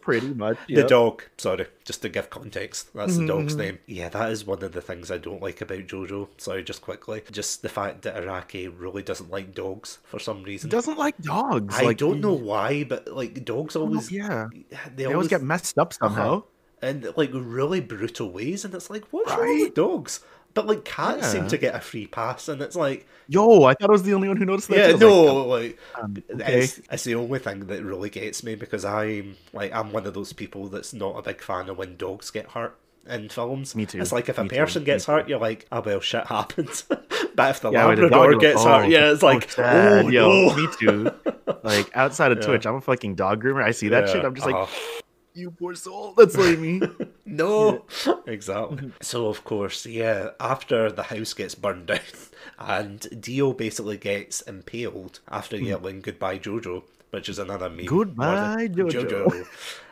Pretty much. The dog, sorry, just to give context, that's the dog's name. Yeah, that is one of the things I don't like about JoJo. Sorry, just quickly. Just the fact that Araki really doesn't like dogs for some reason. He doesn't like dogs. I don't know why, but like dogs always... They always get messed up somehow. In like really brutal ways, and it's like, what's wrong with dogs? But like cats seem to get a free pass, and it's like, yo, I thought I was the only one who noticed that. Yeah, no, okay. It's the only thing that really gets me, because I'm one of those people that's not a big fan of when dogs get hurt in films. Me too. It's like if a person gets hurt, you're like, oh well, shit happens. But if the Labrador gets hurt, it's like, oh no. Me too. Like outside of Twitch, I'm a fucking dog groomer. I see that shit, I'm just like, you poor soul. That's like me. No, exactly. So of course, after the house gets burned down and Dio basically gets impaled after yelling goodbye Jojo, which is another meme. Goodbye Jojo.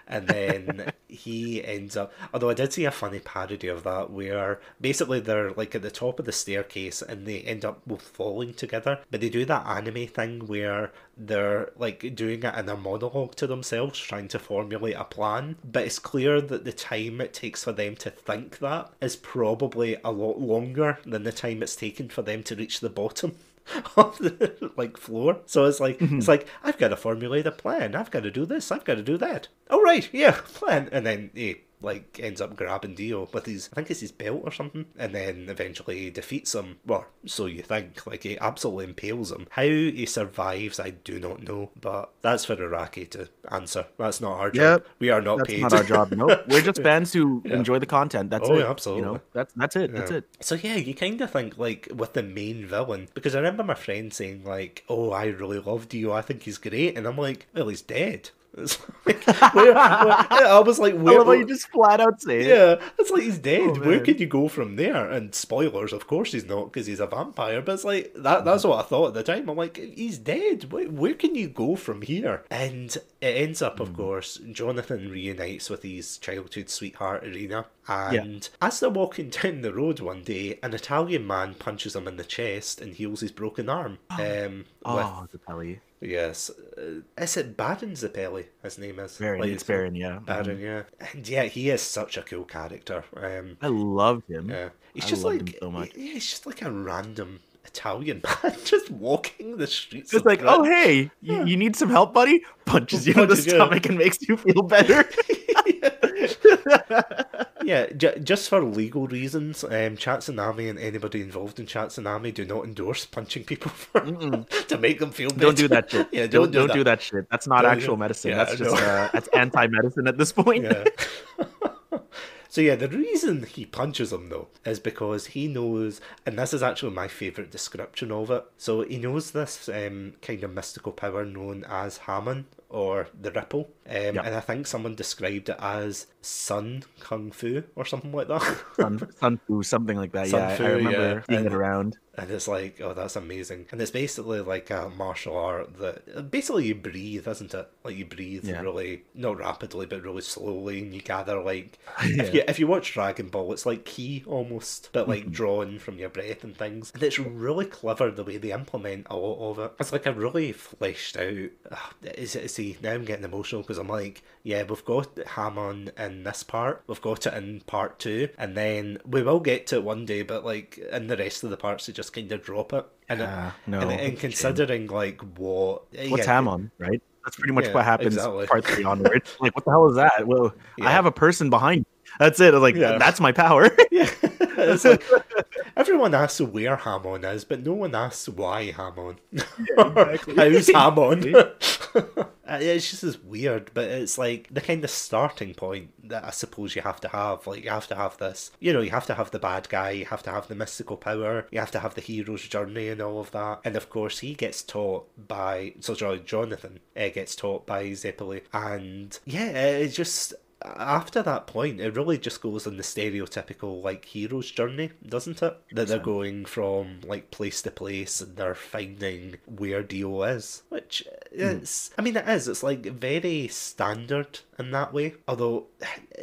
And then he ends up... Although I did see a funny parody of that where basically they're like at the top of the staircase and they end up both falling together. But they do that anime thing where they're like doing it in a monologue to themselves, trying to formulate a plan. But it's clear that the time it takes for them to think that is probably a lot longer than the time it's taken for them to reach the bottom. of the like floor. So it's like I've got to formulate a plan. I've got to do this. I've got to do that. Oh right, yeah, plan. And then he like ends up grabbing Dio with his, I think it's his belt or something, and then eventually defeats him. Well, so you think. Like, he absolutely impales him. How he survives, I do not know, but that's for Iraqi to answer. That's not our job. We are not paid. That's not our job. Nope. We're just fans who enjoy the content. That's it. Yeah, absolutely. You know, that's it. Yeah. That's it. So yeah, you kind of think like with the main villain, because I remember my friend saying like, "Oh, I really love Dio. I think he's great," and I'm like, "Well, he's dead." It's like, I was like, where, I love how you just flat out say it. Yeah, it's like he's dead. Where could you go from there? And spoilers, of course he's not, because he's a vampire. But it's like that's what I thought at the time. I'm like, he's dead. Where can you go from here? And it ends up, of course, Jonathan reunites with his childhood sweetheart Irina. And as they're walking down the road one day, an Italian man punches him in the chest and heals his broken arm. Zappelli. Yes. Is it Baron Zappelli, his name is? It's Baron, yeah. Baron, yeah. And yeah, he is such a cool character. I loved him. Yeah. He's just like, him so much. Yeah, he's just like a random Italian man just walking the streets. It's like, Grit. Oh, hey, you need some help, buddy? Punches you in the stomach and makes you feel better. Yeah, just for legal reasons, Chatsunami and anybody involved in Chatsunami do not endorse punching people to make them feel better. Don't do that shit. Yeah, don't do that shit. That's not actual medicine. That's just that's anti-medicine at this point. Yeah. So yeah, the reason he punches him though is because he knows, and this is actually my favourite description of it. So he knows this kind of mystical power known as Hamon, or the Ripple, and I think someone described it as Sun Kung Fu or something like that. Sun Fu, something like that. I remember seeing it around. And it's like, oh, that's amazing. And it's basically like a martial art that basically you breathe, isn't it? Like you breathe really, not rapidly, but really slowly, and you gather like, if you watch Dragon Ball, it's like ki almost, but like drawn from your breath and things. And it's really clever the way they implement a lot of it. It's like a really fleshed out. See, now I'm getting emotional because I'm like, yeah, we've got Hamon in this part, we've got it in part 2, and then we will get to it one day, but like in the rest of the parts, they just kind of drop it. And considering like what's Hamon, right? That's pretty much what happens part 3 onward. Like, what the hell is that? Well, I have a person behind me. That's it. Like, that's my power. It's like, everyone asks where Hamon is, but no one asks why Hamon. How's Hamon? It's just as weird, but it's like the kind of starting point that I suppose you have to have. Like, you have to have this, you have to have the bad guy, you have to have the mystical power, you have to have the hero's journey and all of that. And of course, he gets taught by, Jonathan gets taught by Zeppeli. And it's just, after that point, it really just goes on the stereotypical like hero's journey, doesn't it? That they're going from like place to place and they're finding where Dio is, which is, I mean, it is. It's like very standard in that way. Although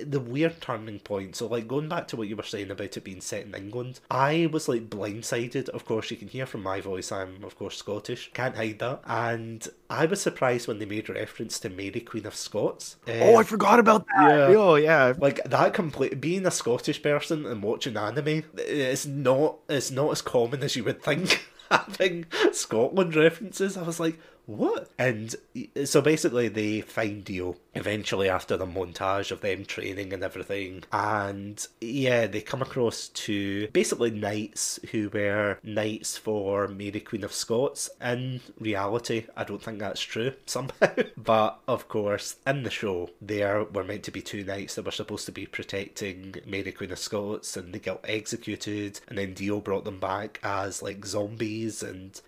the weird turning point. So like going back to what you were saying about it being set in England, I was like blindsided. Of course, you can hear from my voice, I'm of course Scottish. Can't hide that. And I was surprised when they made reference to Mary Queen of Scots. I forgot about that. Oh yeah, like that being a Scottish person and watching anime, it's not as common as you would think. Having Scotland references, I was like, what? And so basically they find Dio eventually after the montage of them training and everything, and they come across two basically knights who were knights for Mary Queen of Scots. In reality, I don't think that's true somehow, but of course in the show there were meant to be two knights that were supposed to be protecting Mary Queen of Scots, and they got executed, and then Dio brought them back as like zombies. And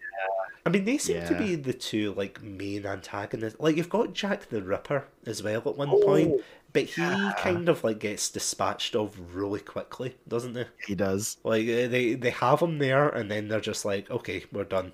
I mean, they seem to be the two like main antagonists. Like, you've got Jack the Ripper as well at one point, but he kind of like gets dispatched of really quickly, doesn't he? He does. Like, they have him there, and then they're just like, okay, we're done.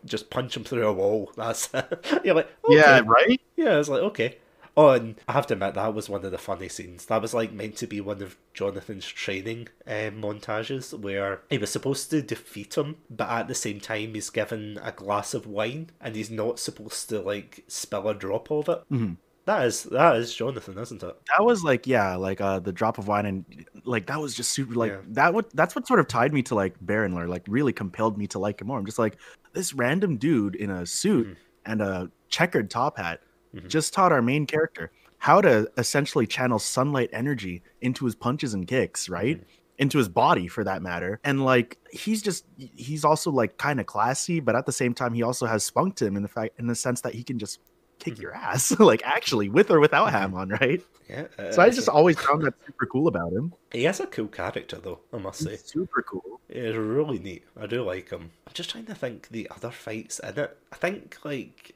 Just punch him through a wall. That's it. You're like, okay. Yeah, right? Yeah, it's like, okay. Oh, and I have to admit, that was one of the funny scenes. That was like meant to be one of Jonathan's training montages, where he was supposed to defeat him, but at the same time he's given a glass of wine and he's not supposed to like spill a drop of it. Mm-hmm. That is Jonathan, isn't it? That was like the drop of wine, and like that was just super that's what sort of tied me to like Baron, or like really compelled me to like him more. I'm just like, this random dude in a suit and a checkered top hat Mm-hmm. just taught our main character how to essentially channel sunlight energy into his punches and kicks, right? Mm-hmm. Into his body for that matter. And like he's also like kind of classy, but at the same time he also has spunk to him in the sense that he can just kick your ass, like actually with or without Hamon, right? Yeah. So I just always found that super cool about him. He has a cool character, though, I must say. He's super cool. It's really neat. I do like him. I'm just trying to think the other fights in it. I think, like,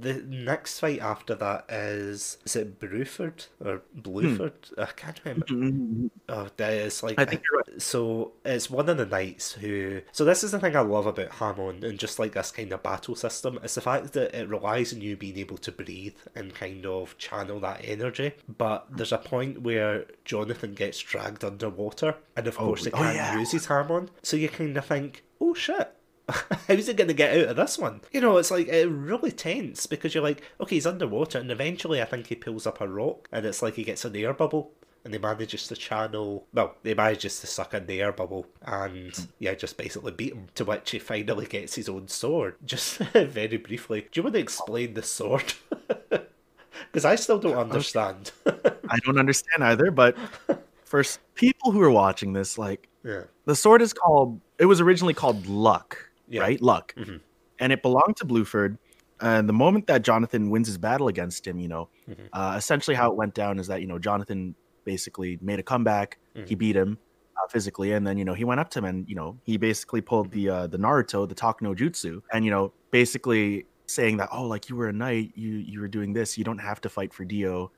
the next fight after that is it Bruford or Bluford? I can't remember. Oh, it's like, I think you're right. so it's one of the knights who. So this is the thing I love about Hamon and just like this kind of battle system. It's the fact that it relies on you being able to breathe and kind of channel that energy. But there's a point where Jonathan gets dragged underwater, and of course he can't use his Hamon. So you kind of think, oh shit. How's he going to get out of this one? You know, it's like really tense because you're like, okay, he's underwater, and eventually I think he pulls up a rock, and it's like he gets an air bubble, and he manages to suck in the air bubble, and just basically beat him, to which he finally gets his own sword. Just very briefly, do you want to explain the sword? Because I still don't understand. I don't understand either, but for people who are watching this, like, the sword it was originally called Luck. Right? Luck. Mm-hmm. And it belonged to Bluford. And the moment that Jonathan wins his battle against him, essentially how it went down is that, Jonathan basically made a comeback. He beat him physically. And then, he went up to him and, he basically pulled the Naruto, the Talk no Jutsu. And, basically saying that, oh, like you were a knight, you were doing this. You don't have to fight for Dio.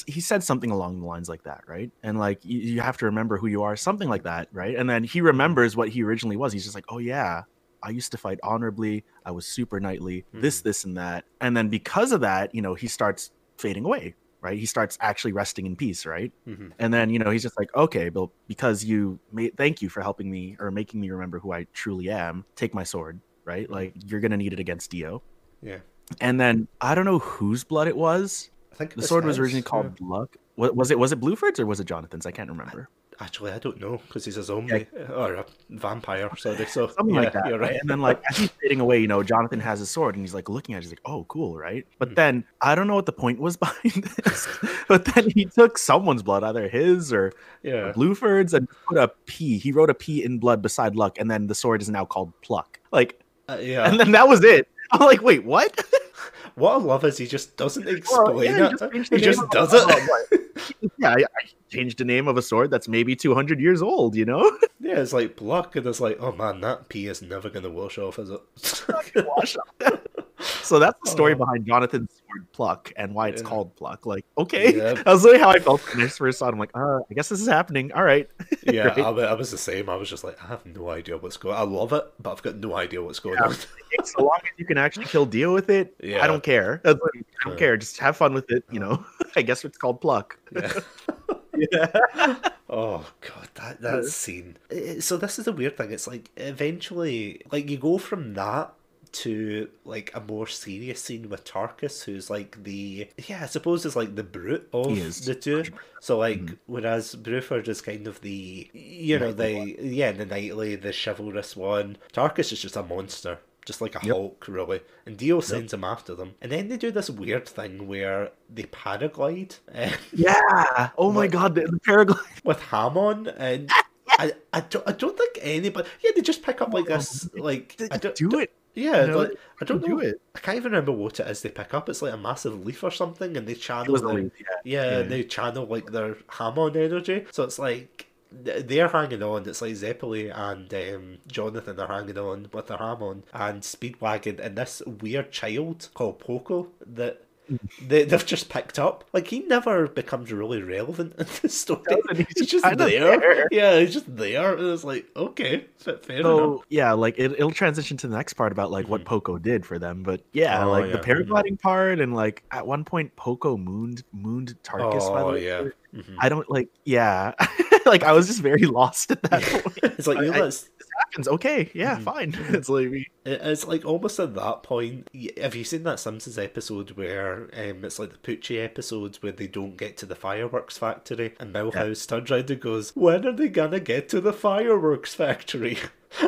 He said something along the lines like that, right? And like you have to remember who you are, something like that, right? And then he remembers what he originally was. He's just like, oh yeah, I used to fight honorably. I was super knightly, this, and that. And then because of that, he starts fading away, right? He starts actually resting in peace, right? And then, he's just like, okay, Bill, because thank you for helping me or making me remember who I truly am. Take my sword, right? Like you're going to need it against Dio. Yeah. And then I don't know whose blood it was. I think the sword was originally called Luck. Was it Bluford's or was it Jonathan's? I can't remember. Actually, I don't know because he's a zombie or a vampire. Sorry, so something like that. You're right. And then, like as he's fading away, Jonathan has his sword, and he's like looking at it. He's like, "Oh, cool, right?" But then I don't know what the point was behind this. But then he took someone's blood, either his or Bluford's, and put a P. He wrote a P in blood beside Luck, and then the sword is now called Pluck. Like, and then that was it. I'm like, wait, what? What I love is he just doesn't explain it. He just does it. I changed the name of a sword that's maybe 200 years old, Yeah, it's like Pluck, and it's like, oh man, that P is never going to wash off, is it? So that's the story behind Jonathan's sword Pluck and why it's called Pluck. Like, okay. That was really how I felt when I first saw it. I'm like, I guess this is happening. All right. Yeah, right? I was the same. I was just like, I have no idea what's going on. I love it, but I've got no idea what's going on. So long as you can actually kill Dio with it, I don't care. I don't care. Just have fun with it, I guess it's called Pluck. Oh god, that scene. So this is the weird thing. It's like eventually, like you go from that to like a more serious scene with Tarkus, who's like I suppose is like the brute of the two. So like whereas Bruford is kind of the the knightly, the chivalrous one, Tarkus is just a monster. Just like a Hulk, really. And Dio sends him after them. And then they do this weird thing where they paraglide. Oh my god, the paraglide. With Hamon. And I don't think anybody... Yeah, they just pick up like this... Like I don't do it. Yeah, like, I don't know. I can't even remember what it is they pick up. It's like a massive leaf or something, and they channel... they channel like their Hamon energy. So it's like... They're hanging on. It's like Zeppeli and Jonathan are hanging on with their Hamon and Speedwagon and this weird child called Poco that they've just picked up. Like, he never becomes really relevant in the story. He's just there. Yeah, he's just there. And it's like, okay, fair enough. Yeah, like it'll transition to the next part about like what Poco did for them. But the paragliding part and like at one point Poco mooned Tarkus. By the way. I don't like. Like I was just very lost at that point. It's like, this happens. Okay, fine. It's like almost at that point. Have you seen that Simpsons episode where it's like the Poochie episodes where they don't get to the fireworks factory and Milhouse turns around and goes, "When are they gonna get to the fireworks factory?"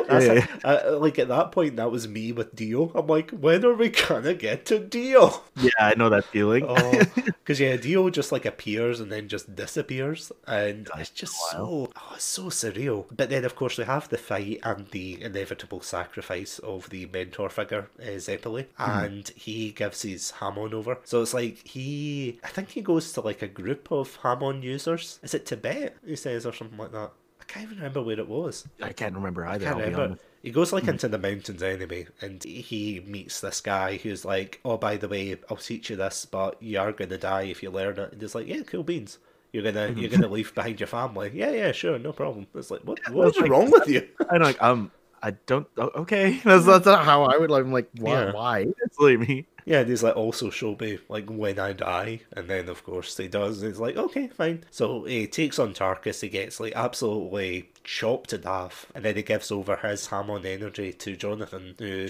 Like at that point, that was me with Dio. I'm like, when are we gonna get to Dio? Yeah, I know that feeling. Oh, because yeah, Dio just like appears and then just disappears, and it's just it's so surreal. But then, of course, we have the fight and the inevitable sacrifice of the mentor figure, Zeppeli, and he gives his Hamon over. So it's like I think he goes to like a group of Hamon users. Is it Tibet? He says, or something like that. I can't even remember where it was. I can't remember either. I can't remember. He goes like into the mountains anyway, and he meets this guy who's like, "Oh, by the way, I'll teach you this, but you are gonna die if you learn it." And he's like, "Yeah, cool beans. You're gonna leave behind your family." Yeah, sure, no problem. It's like, what is wrong with you? I'm like, I don't. Okay, that's not how I would. I'm like, why? Yeah. Why? Just leave me. Yeah, and he's like, also show me, like, when I die. And then, of course, he does. And he's like, okay, fine. So he takes on Tarkus. He gets, like, absolutely chopped in half. And then he gives over his Hamon energy to Jonathan, who,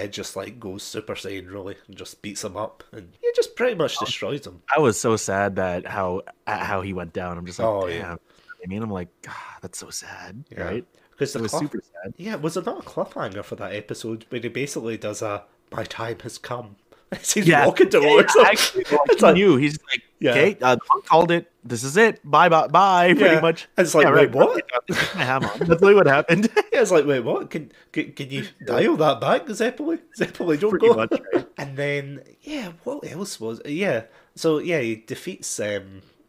just, like, goes Super Saiyan, really, and just beats him up. And he just pretty much destroys him. I was so sad that how he went down. I'm just like, damn. Yeah. I mean, I'm like, God, that's so sad, Yeah. right? Because it was super sad. Yeah, was it not a cliffhanger for that episode where he basically does my time has come? He's walking towards him. Actually, he knew. He's like, okay, Monk called it. This is it. Bye, pretty much. And it's like, wait, what? That's like what happened. It's like, wait, what? Can you dial that back, Zeppeli? Zeppeli, don't pretty go. Much, right? And then, what else was? So he defeats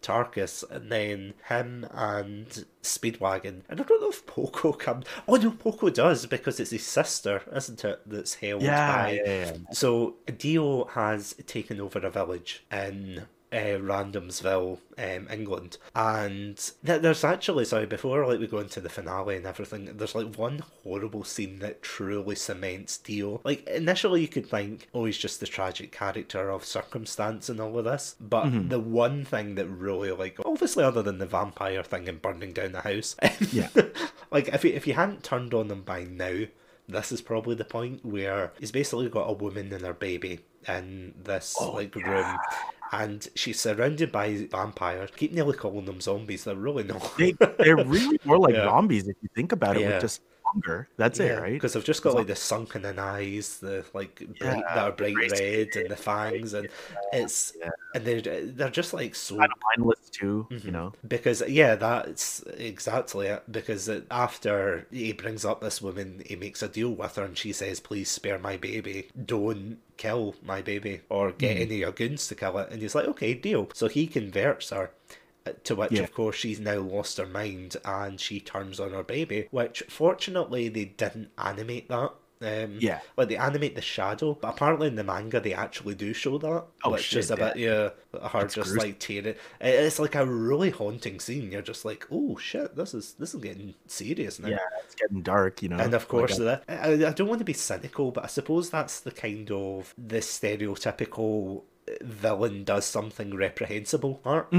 Tarkus, and then him and Speedwagon. And I don't know if Poco comes. Oh no, Poco does, because it's his sister, isn't it? That's held by. Yeah. So Dio has taken over a village in Randomsville, England, and there's actually, sorry, before like we go into the finale and everything, there's like one horrible scene that truly cements Dio. Like initially you could think, oh, he's just the tragic character of circumstance and all of this, but the one thing that really, like, obviously other than the vampire thing and burning down the house, like if you hadn't turned on them by now, this is probably the point where he's basically got a woman and her baby in this room, and she's surrounded by vampires. I keep nearly calling them zombies. They're really not. They're really more like zombies if you think about it. With just hunger. That's it, right? Because they've just got like the sunken in eyes, the like bright, that are bright red, and the fangs, and and they're just like so kind of mindless too, you know. Because that's exactly it. Because after he brings up this woman, he makes a deal with her, and she says, "Please spare my baby. Don't kill my baby, or get any of your goons to kill it." And he's like, "Okay, deal." So he converts her. To which, of course, she's now lost her mind and she turns on her baby, which fortunately they didn't animate that. Like they animate the shadow, but apparently in the manga they actually do show that. Which is a bit, her just gruesome. Like tearing. It's like a really haunting scene. You're just like, oh shit, this is getting serious now. Yeah, it's getting dark, you know. And of course, I don't want to be cynical, but I suppose that's the kind of the stereotypical villain does something reprehensible part.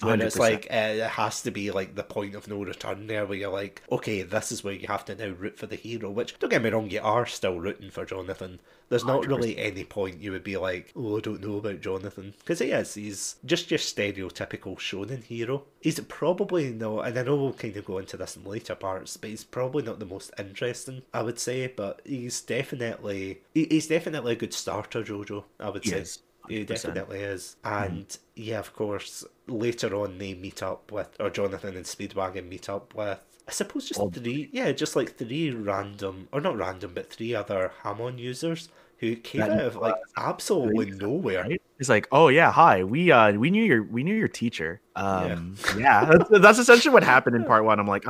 When 100%. It's like, it has to be like the point of no return there, where you're like, okay, this is where you have to now root for the hero, which, don't get me wrong, you are still rooting for Jonathan. There's not 100%. Really any point you would be like, oh, I don't know about Jonathan. Because he's just your stereotypical shonen hero. He's probably not, and I know we'll kind of go into this in later parts, but he's probably not the most interesting, I would say, but he's definitely a good starter, JoJo, I would say. He definitely is. And of course, later on they meet up with, or Jonathan and Speedwagon meet up with, I suppose three random, or not random, but three other Hamon users who came out of like absolutely nowhere. Right? It's like, oh yeah, hi, we knew your teacher. That's essentially what happened in part one. I'm like,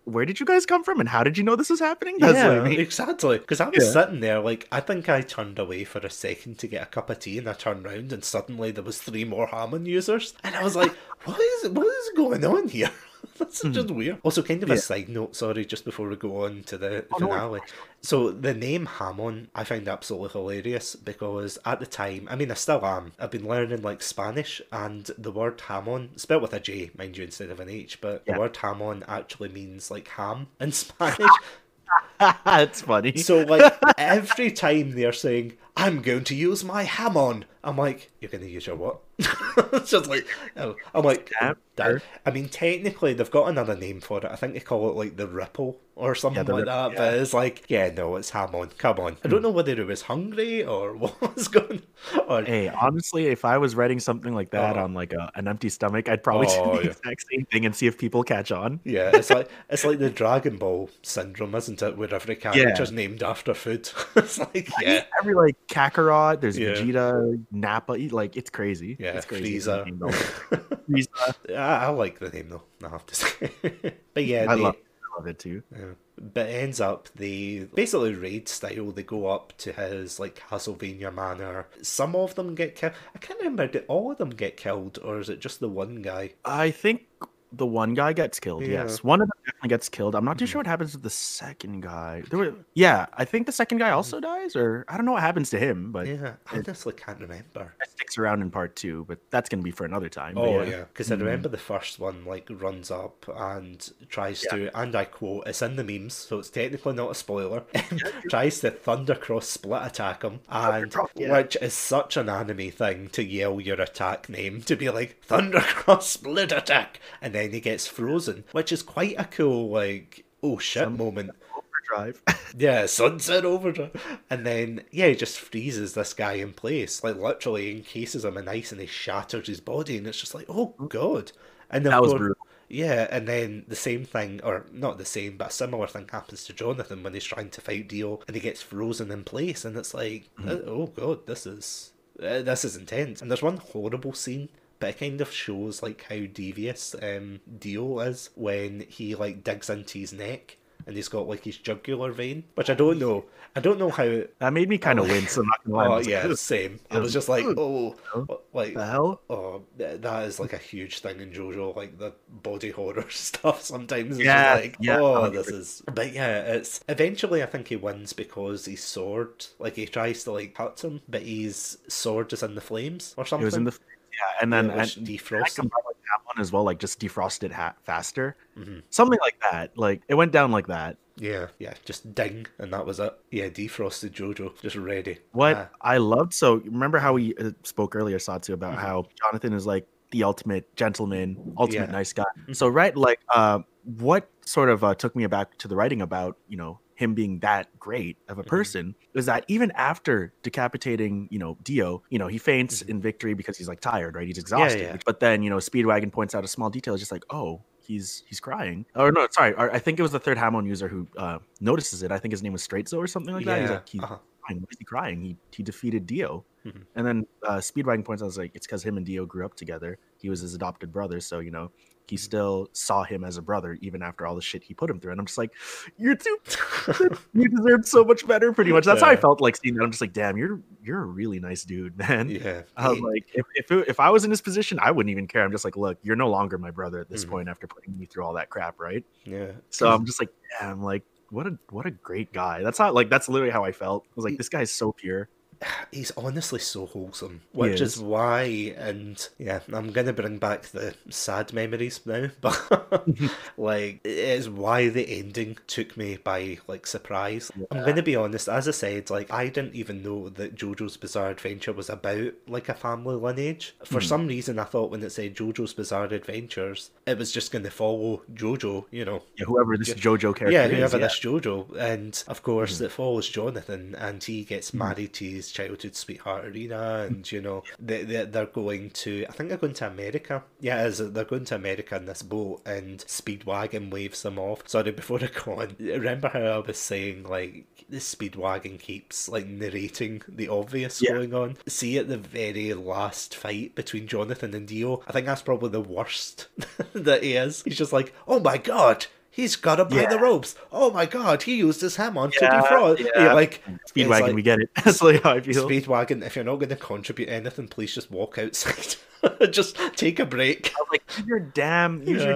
where did you guys come from, and how did you know this was happening? Exactly. Because I was sitting there, like, I think I turned away for a second to get a cup of tea, and I turned around, and suddenly there was 3 more Hamon users, and I was like, what is going on here? That's just weird. Also, kind of a side note, sorry, just before we go on to the finale. So, the name Hamon, I find absolutely hilarious, because at the time, I mean, I still am, I've been learning, like, Spanish, and the word Hamon, spelled with a J, mind you, instead of an H, but the word Hamon actually means, like, ham in Spanish. It's funny. So, like, every time they're saying, I'm going to use my Hamon, I'm like, you're going to use your what? It's just like, oh. I'm like, Dad. I mean, technically, they've got another name for it. I think they call it, like, the Ripple or something like that. Yeah. But it's like, yeah, no, it's Hamon. Come on. I don't know whether it was hungry or what was going on. Hey, honestly, if I was writing something like that on, like, an empty stomach, I'd probably do the exact same thing and see if people catch on. Yeah, it's like the Dragon Ball syndrome, isn't it? Where every character's named after food. It's like, yeah. Every, like, Kakarot, there's Vegeta, Nappa, like, it's crazy. Yeah, it's crazy. Frieza. Frieza. I like the name, though, I have to say. But yeah, I love it, too. Yeah. But it ends up, they basically raid style, they go up to his, like, Castlevania manor. Some of them get killed. I can't remember, did all of them get killed, or is it just the one guy? I think the one guy gets killed, yes. One of them definitely gets killed. I'm not too sure what happens to the second guy. I think the second guy also dies, or I don't know what happens to him, but yeah, I honestly can't remember. It sticks around in part 2, but that's going to be for another time. Oh, yeah, because I remember the first one, like, runs up and tries to, and I quote, it's in the memes, so it's technically not a spoiler, tries to Thundercross split attack him, and which is such an anime thing to yell your attack name, to be like, Thundercross split attack, and then he gets frozen, which is quite a cool, like, oh shit moment. Overdrive. Yeah, Sunset Overdrive. And then, he just freezes this guy in place, like, literally encases him in ice and he shatters his body, and it's just like, oh god. And then, that was brutal. Yeah, and then the same thing, or not the same, but a similar thing happens to Jonathan when he's trying to fight Dio, and he gets frozen in place, and it's like, oh god, this is intense. And there's one horrible scene, but it kind of shows, like, how devious Dio is when he, like, digs into his neck and he's got, like, his jugular vein, which I don't know how... That made me kind of wince, I'm not gonna lie. Oh, yeah, same. I was just like, like... The hell? Oh, that is, like, a huge thing in JoJo, like, the body horror stuff sometimes. It's just like, this is... But yeah, it's... Eventually, I think he wins because his sword, like, he tries to, like, cut him, but his sword is in the flames or something. It was in the... Yeah, and then defrost him. That one as well, like, just defrost it faster. Something like that. Like, it went down like that. Yeah, just ding, and that was it. Yeah, defrosted JoJo, just ready. What I loved, so remember how we spoke earlier, Satsu, about how Jonathan is like the ultimate gentleman, ultimate nice guy. So, right, like, what sort of took me back to the writing about, you know, him being that great of a person is that even after decapitating, you know, Dio, you know, he faints in victory because he's like tired, right? He's exhausted. Yeah. But then, you know, Speedwagon points out a small detail. It's just like, oh, he's crying. Or no, sorry. I think it was the third Hamon user who notices it. I think his name was Straightzo or something like that. He's like, he's crying. Why is he crying? He defeated Dio. And then Speedwagon points out, like, it's because him and Dio grew up together. He was his adopted brother. So, you know, he still saw him as a brother even after all the shit he put him through. And I'm just like, you're too... you deserved so much better, pretty much. That's how I felt like seeing that. I'm just like, damn, you're a really nice dude, man. Yeah. I was like, if I was in his position, I wouldn't even care. I'm just like, look, you're no longer my brother at this point after putting me through all that crap, right? Yeah. So I'm just like, yeah, I'm like, what a great guy. That's literally how I felt. I was like, this guy's so pure. He's honestly so wholesome, which is why, and yeah, I'm gonna bring back the sad memories now, but like, it is why the ending took me by, like, surprise. I'm gonna be honest, as I said, like, I didn't even know that JoJo's Bizarre Adventure was about, like, a family lineage. For some reason, I thought when it said JoJo's Bizarre Adventures, it was just gonna follow JoJo, you know. Yeah, whoever this JoJo character is. Yeah, whoever this JoJo. And, of course, it follows Jonathan, and he gets married to his childhood sweetheart Arena, and, you know, they're going to, I think they're going to America. Yeah, they're going to America in this boat, and Speedwagon waves them off. Sorry, before I go on, remember how I was saying, like, the Speedwagon keeps, like, narrating the obvious going on? See, at the very last fight between Jonathan and Dio, I think that's probably the worst that he is. He's just like, oh my god, he's got up by the ropes. Oh my god, he used his Hamon to defraud. Yeah. Like, Speedwagon, like, we get it. That's like how I feel. Speedwagon, if you're not going to contribute anything, please just walk outside. Just take a break. I was like, use your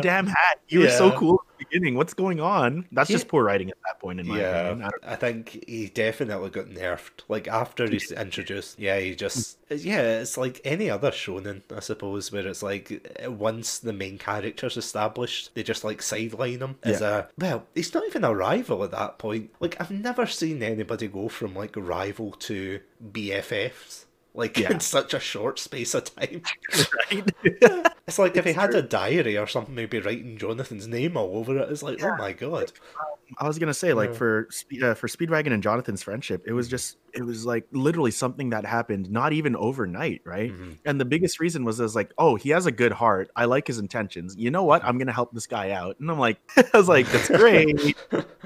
damn hat. You were so cool at the beginning. What's going on? That's just poor writing at that point, in my Yeah, opinion. I think he definitely got nerfed. Like, after he's introduced, yeah, he just, yeah, it's like any other shonen, I suppose, where it's like, once the main character's established, they just, like, sideline him as well, he's not even a rival at that point. Like, I've never seen anybody go from, like, rival to BFFs. Like, in such a short space of time. Right? It's like if he had a diary or something, he'd be writing Jonathan's name all over it. It's like, oh my god. I was gonna say, like, for Speedwagon and Jonathan's friendship, it was like literally something that happened not even overnight, right? And the biggest reason was like, oh, he has a good heart. I like his intentions. You know what? I'm gonna help this guy out. And I'm like, I was like, that's great,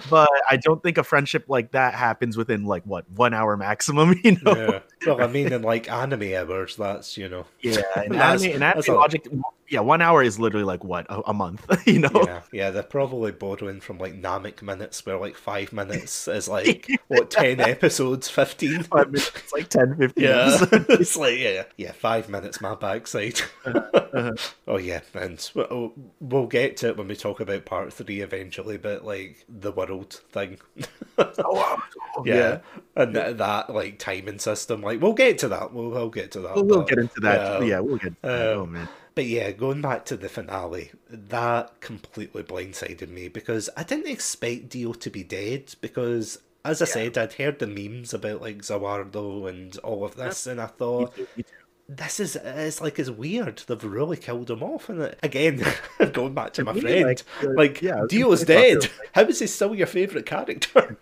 but I don't think a friendship like that happens within like what 1 hour maximum. You know? Yeah. Well, I mean, in like anime hours, that's in anime logic. Yeah, 1 hour is literally like what a month, you know? Yeah, they're probably borrowing from like Namek minutes, where like 5 minutes is like what 10 episodes, 15. 5 minutes, it's like 10, 15. Yeah, it's like 5 minutes, my backside. Oh yeah, and we'll get to it when we talk about part 3 eventually. But like the world thing, and that like timing system, like we'll get to that. We'll get to that. We'll get into that. Yeah, we'll get to that. Oh man. But yeah, going back to the finale, that completely blindsided me because I didn't expect Dio to be dead because, as I said, I'd heard the memes about like Zawardo and all of this, and I thought, Me too. this is, it's like, it's weird. They've really killed him off. And again, going back to my friend, Dio's dead. How is he still your favourite character?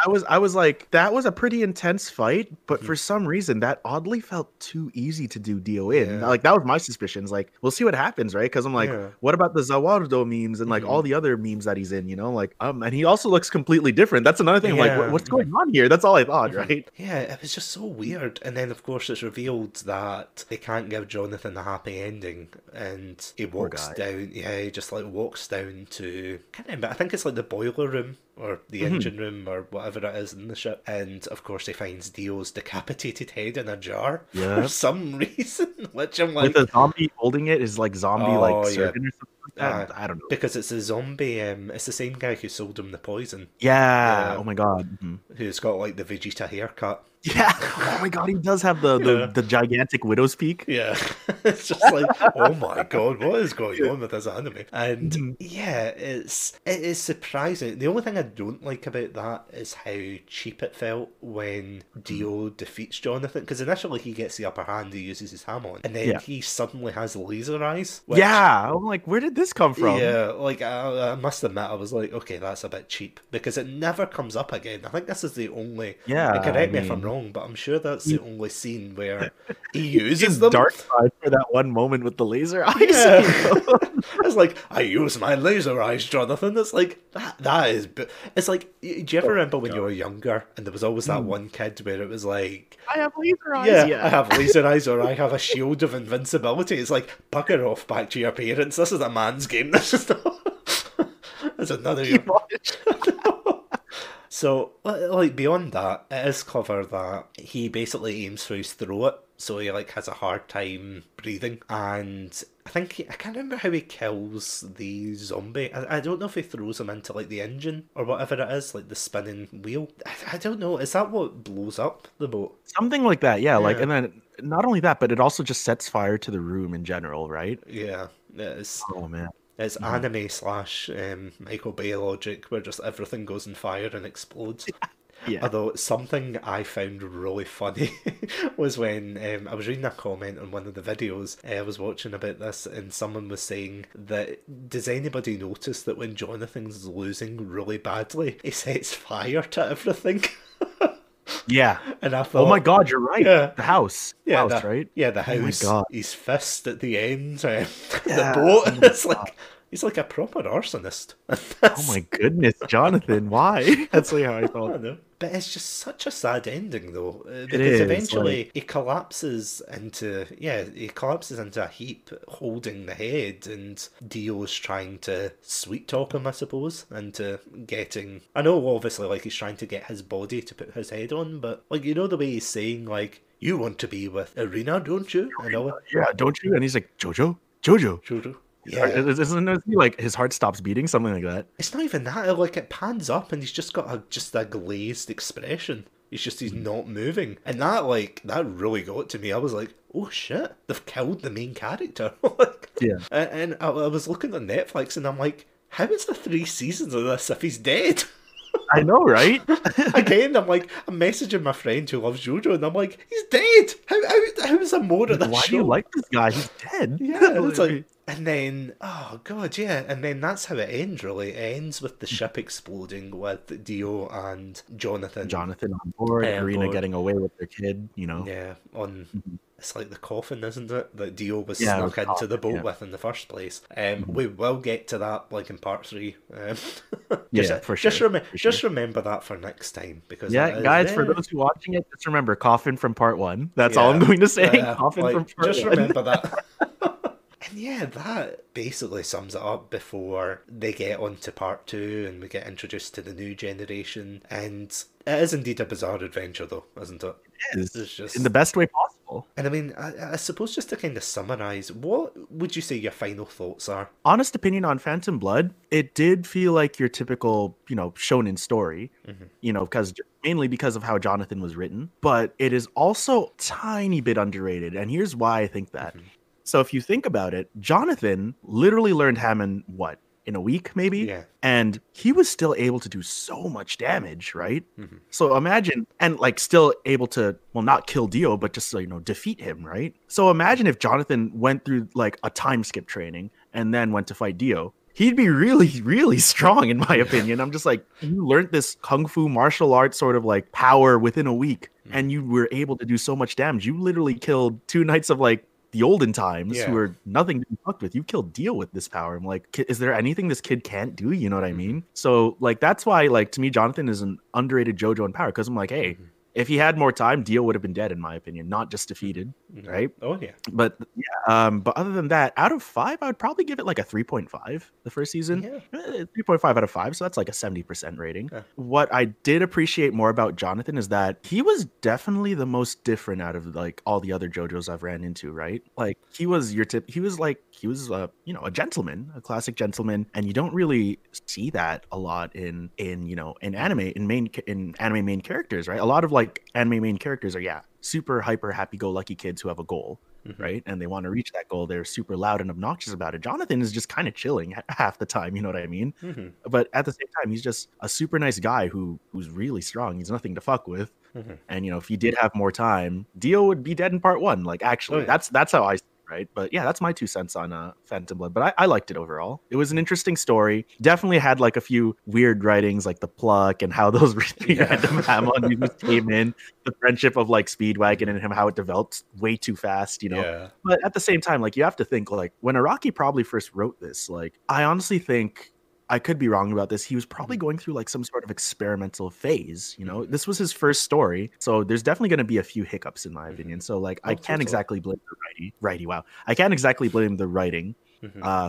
I was like, that was a pretty intense fight, but for some reason that oddly felt too easy to do Dio in. Like, that was my suspicions. Like, we'll see what happens, right? Because I'm like, what about the Zawardo memes and like all the other memes that he's in, you know? Like, and he also looks completely different. That's another thing. I'm like, what's going on here? That's all I thought, right? Yeah, it was just so weird. And then of course it's revealed that they can't give Jonathan a happy ending, and he walks down. Yeah, he just like walks down to, can't remember, I think it's like the boiler room or the engine room or whatever it is in the ship, and of course he finds Dio's decapitated head in a jar for some reason, which I'm like, with a zombie holding it is like zombie like surgeon or something like that. I don't know, because it's a zombie. It's the same guy who sold him the poison. Oh my god. Who's got like the Vegeta haircut. Yeah. Oh my god, he does have the gigantic widow's peak. Yeah. It's just like, oh my god, what is going on with this anime? And yeah, it is surprising. The only thing I don't like about that is how cheap it felt when Dio defeats Jonathan, because initially he gets the upper hand, he uses his Hamon, and then he suddenly has laser eyes. Which, I'm like, where did this come from? Yeah, like I must admit, I was like, okay, that's a bit cheap, because it never comes up again. I think this is the only, and correct me if I'm wrong, but I'm sure that's the only scene where he uses them. Dark side for that one moment with the laser eyes. Yeah. It's like, I use my laser eyes, Jonathan. It's like, that is, it's like, do you ever remember when you were younger and there was always that one kid where it was like, I have laser eyes. I have laser eyes, or I have a shield of invincibility. It's like, bugger off back to your parents. This is a man's game. This is not. That's another. So, like, beyond that, it is clever that he basically aims for his throat, so he, like, has a hard time breathing, and I think, I can't remember how he kills the zombie. I don't know if he throws him into, like, the engine, or whatever it is, like, the spinning wheel. I don't know, is that what blows up the boat? Something like that, yeah. Like, and then, not only that, but it also just sets fire to the room in general, right? Yeah, it is. Oh, man. It's anime slash Michael Bay logic, where just everything goes on fire and explodes. Although something I found really funny was when I was reading a comment on one of the videos I was watching about this, and someone was saying that, does anybody notice that when Jonathan's losing really badly, he sets fire to everything? Yeah. And I thought, oh my god, you're right. The house. Yeah, right? Yeah, the house. Oh my god. His fist at the end. The boat. It's like, he's like a proper arsonist. Oh my goodness, Jonathan, why? That's like how I thought. I know. But it's just such a sad ending, though. Because it is, eventually he collapses into a heap, holding the head, and Dio's trying to sweet talk him, I suppose, into getting. I know, obviously, like, he's trying to get his body to put his head on, but, like, you know the way he's saying, like, you want to be with Irina, don't you? Yeah, don't you? And he's like, Jojo. Yeah. Isn't it like his heart stops beating, something like that? It's not even that. Like, it pans up and he's just got a glazed expression. He's not moving. And that really got to me. I was like, oh shit, they've killed the main character. Like, Yeah. And I was looking on Netflix and I'm like, how is there 3 seasons of this if he's dead? I know, right? Again, I'm messaging my friend who loves JoJo, and I'm like, he's dead. How is there more of this Why show? do you like this guy? He's dead. Yeah, it's like, and then, oh god, yeah, and then that's how it ends. Really, it ends with the ship exploding with Dio and Jonathan. Jonathan on board, Irina getting away with their kid. You know. Yeah, on. It's like the coffin, isn't it? That Dio was snuck into the boat with in the first place. We will get to that, like in part 3. For sure. Just remember that for next time, because guys, for those who are watching it, just remember coffin from part 1. That's all I'm going to say. Coffin from part 1. Just remember that. And yeah, that basically sums it up before they get on to part 2 and we get introduced to the new generation. And it is indeed a bizarre adventure, though, isn't it? It is. It's just... in the best way possible. And I mean, I suppose just to kind of summarise, what would you say your final thoughts are? Honest opinion on Phantom Blood, it did feel like your typical, shonen story, mainly because of how Jonathan was written. But it is also a tiny bit underrated. And here's why I think that. So if you think about it, Jonathan literally learned Hamon, in a week, maybe? Yeah. And he was still able to do so much damage, right? So imagine, and still able to, not kill Dio, but just, defeat him, right? So imagine if Jonathan went through, a time skip training and then went to fight Dio. He'd be really, really strong, in my opinion. I'm just like, you learned this kung fu martial arts sort of power within a week, and you were able to do so much damage. You literally killed 2 knights of the olden times who are nothing to be fucked with. You killed Dio with this power. I'm like, is there anything this kid can't do? You know what I mean? So that's why to me, Jonathan is an underrated JoJo in power, because I'm like, hey, if he had more time, Dio would have been dead, in my opinion, not just defeated, right? Oh yeah. But but other than that, out of 5, I would probably give it a 3.5 the first season. 3.5 out of 5, so that's a 70% rating. What I did appreciate more about Jonathan is that he was definitely the most different out of all the other JoJos I've ran into, right? He was he was a gentleman, a classic gentleman, and you don't really see that a lot in anime main characters, right? A lot of anime main characters are super hyper happy-go-lucky kids who have a goal, right? And they want to reach that goal. They're super loud and obnoxious about it. Jonathan is just kind of chilling half the time, you know what I mean? But at the same time, he's just a super nice guy who's really strong. He's nothing to fuck with. And if he did have more time, Dio would be dead in part 1. That's how I see it, right? But yeah, that's my 2 cents on Phantom Blood. But I liked it overall. It was an interesting story. Definitely had a few weird writings, like the Pluck and how those random Hamon users came in. The friendship of Speedwagon and him, how it developed way too fast, But at the same time, you have to think when Araki probably first wrote this, I honestly think, I could be wrong about this, he was probably going through some sort of experimental phase. This was his first story, so there's definitely going to be a few hiccups, in my opinion. So I can't exactly blame the writing. Wow, I can't exactly blame the writing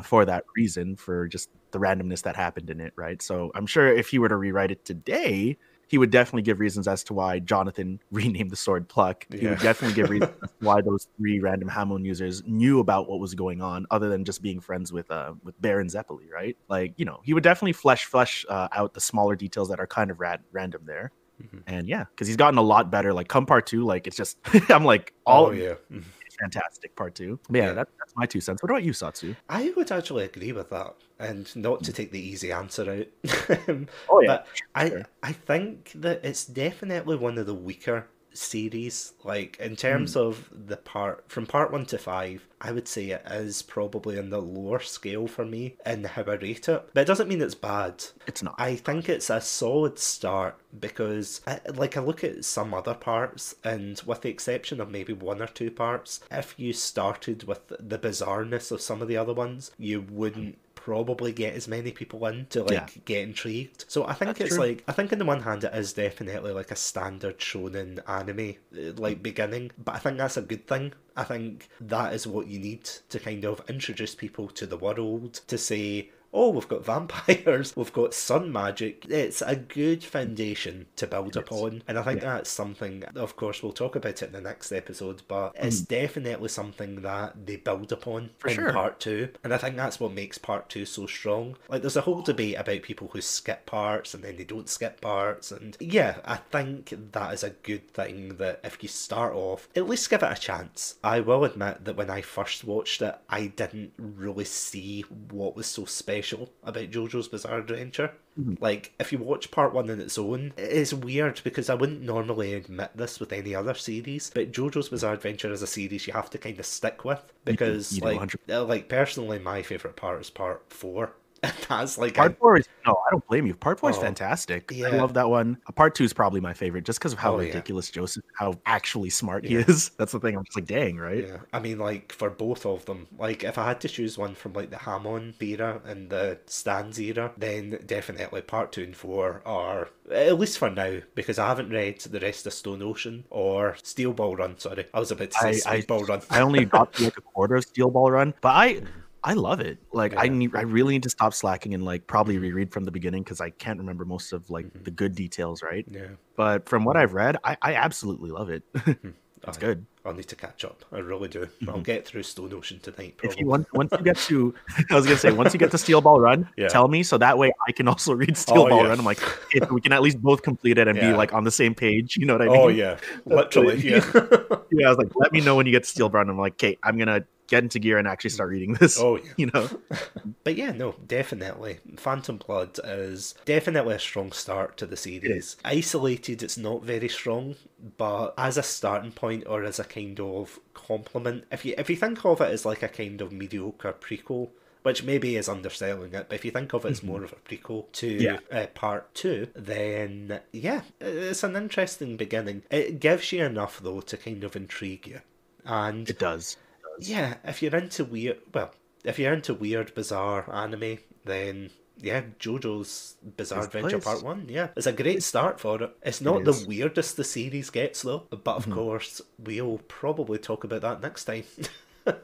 for that reason, for just the randomness that happened in it, right? So I'm sure if he were to rewrite it today, he would definitely give reasons as to why Jonathan renamed the sword Pluck. He would definitely give reasons as to why those 3 random Hamon users knew about what was going on, other than just being friends with Baron Zeppeli, right? He would definitely flesh out the smaller details that are kind of random there. And because he's gotten a lot better. Come part 2, it's just I'm fantastic part 2. But that's my 2 cents. What about you, Satsu? I would actually agree with that, and not to take the easy answer out. But I think that it's definitely one of the weaker series. In terms of from part 1 to 5, I would say it is probably in the lower scale for me in how I rate it. But it doesn't mean it's bad. It's not. I think it's a solid start, because I look at some other parts, and with the exception of maybe 1 or 2 parts, if you started with the bizarreness of some of the other ones, you wouldn't probably get as many people in to get intrigued. So I think it's true. I think on the one hand it is definitely a standard shonen anime beginning, but I think that's a good thing. I think that is what you need to kind of introduce people to the world, to say, oh, we've got vampires, we've got sun magic. It's a good foundation to build upon, and I think that's something, of course, we'll talk about it in the next episode, but it's definitely something that they build upon part 2, and I think that's what makes part 2 so strong. Like, there's a whole debate about people who skip parts and then they don't skip parts, and yeah, I think that is a good thing, that if you start off, at least give it a chance. I will admit that when I first watched it, I didn't really see what was so special about JoJo's Bizarre Adventure. Like, if you watch part 1 on its own, it's weird because I wouldn't normally admit this with any other series, but JoJo's Bizarre Adventure is a series you have to kind of stick with, because like personally my favourite part is part 4. That's like part 4 is, no, I don't blame you. Part 4 is fantastic. Yeah. I love that one. Part 2 is probably my favorite, just because of how ridiculous Joseph, how actually smart he is. That's the thing. I'm just like, dang, right? Yeah. I mean, like, for both of them, like, if I had to choose one from like the Hamon era and the Stan's era, then definitely part 2 and 4 are, at least for now, because I haven't read the rest of Stone Ocean or Steel Ball Run. Sorry, I was about to say Steel Ball Run. I only got to like a quarter of Steel Ball Run, but I love it. Like, I really need to stop slacking and like probably reread from the beginning, because I can't remember most of like the good details, right? Yeah. But from what I've read, I absolutely love it. It's good. I'll need to catch up. I really do. I'll get through Stone Ocean tonight, probably. If you once you get to, I was gonna say, once you get to Steel Ball Run, tell me, so that way I can also read Steel Ball Run. I'm like, if we can at least both complete it and be like on the same page. You know what I mean? Oh yeah, literally. Yeah. Yeah. I was like, let me know when you get to Steel Ball Run. I'm like, okay, I'm gonna get into gear and actually start reading this. Oh yeah. You know. But yeah, no, definitely. Phantom Blood is definitely a strong start to the series. Isolated, it's not very strong, but as a starting point or as a kind of complement, if you think of it as like a kind of mediocre prequel, which maybe is underselling it, but if you think of it as more of a prequel to part 2, then yeah, it's an interesting beginning. It gives you enough though to kind of intrigue you, and it does. Yeah, if you're into weird, bizarre anime, then yeah, JoJo's Bizarre Adventure Part 1, yeah, it's a great start for it. It's not the weirdest the series gets though, but of course we'll probably talk about that next time.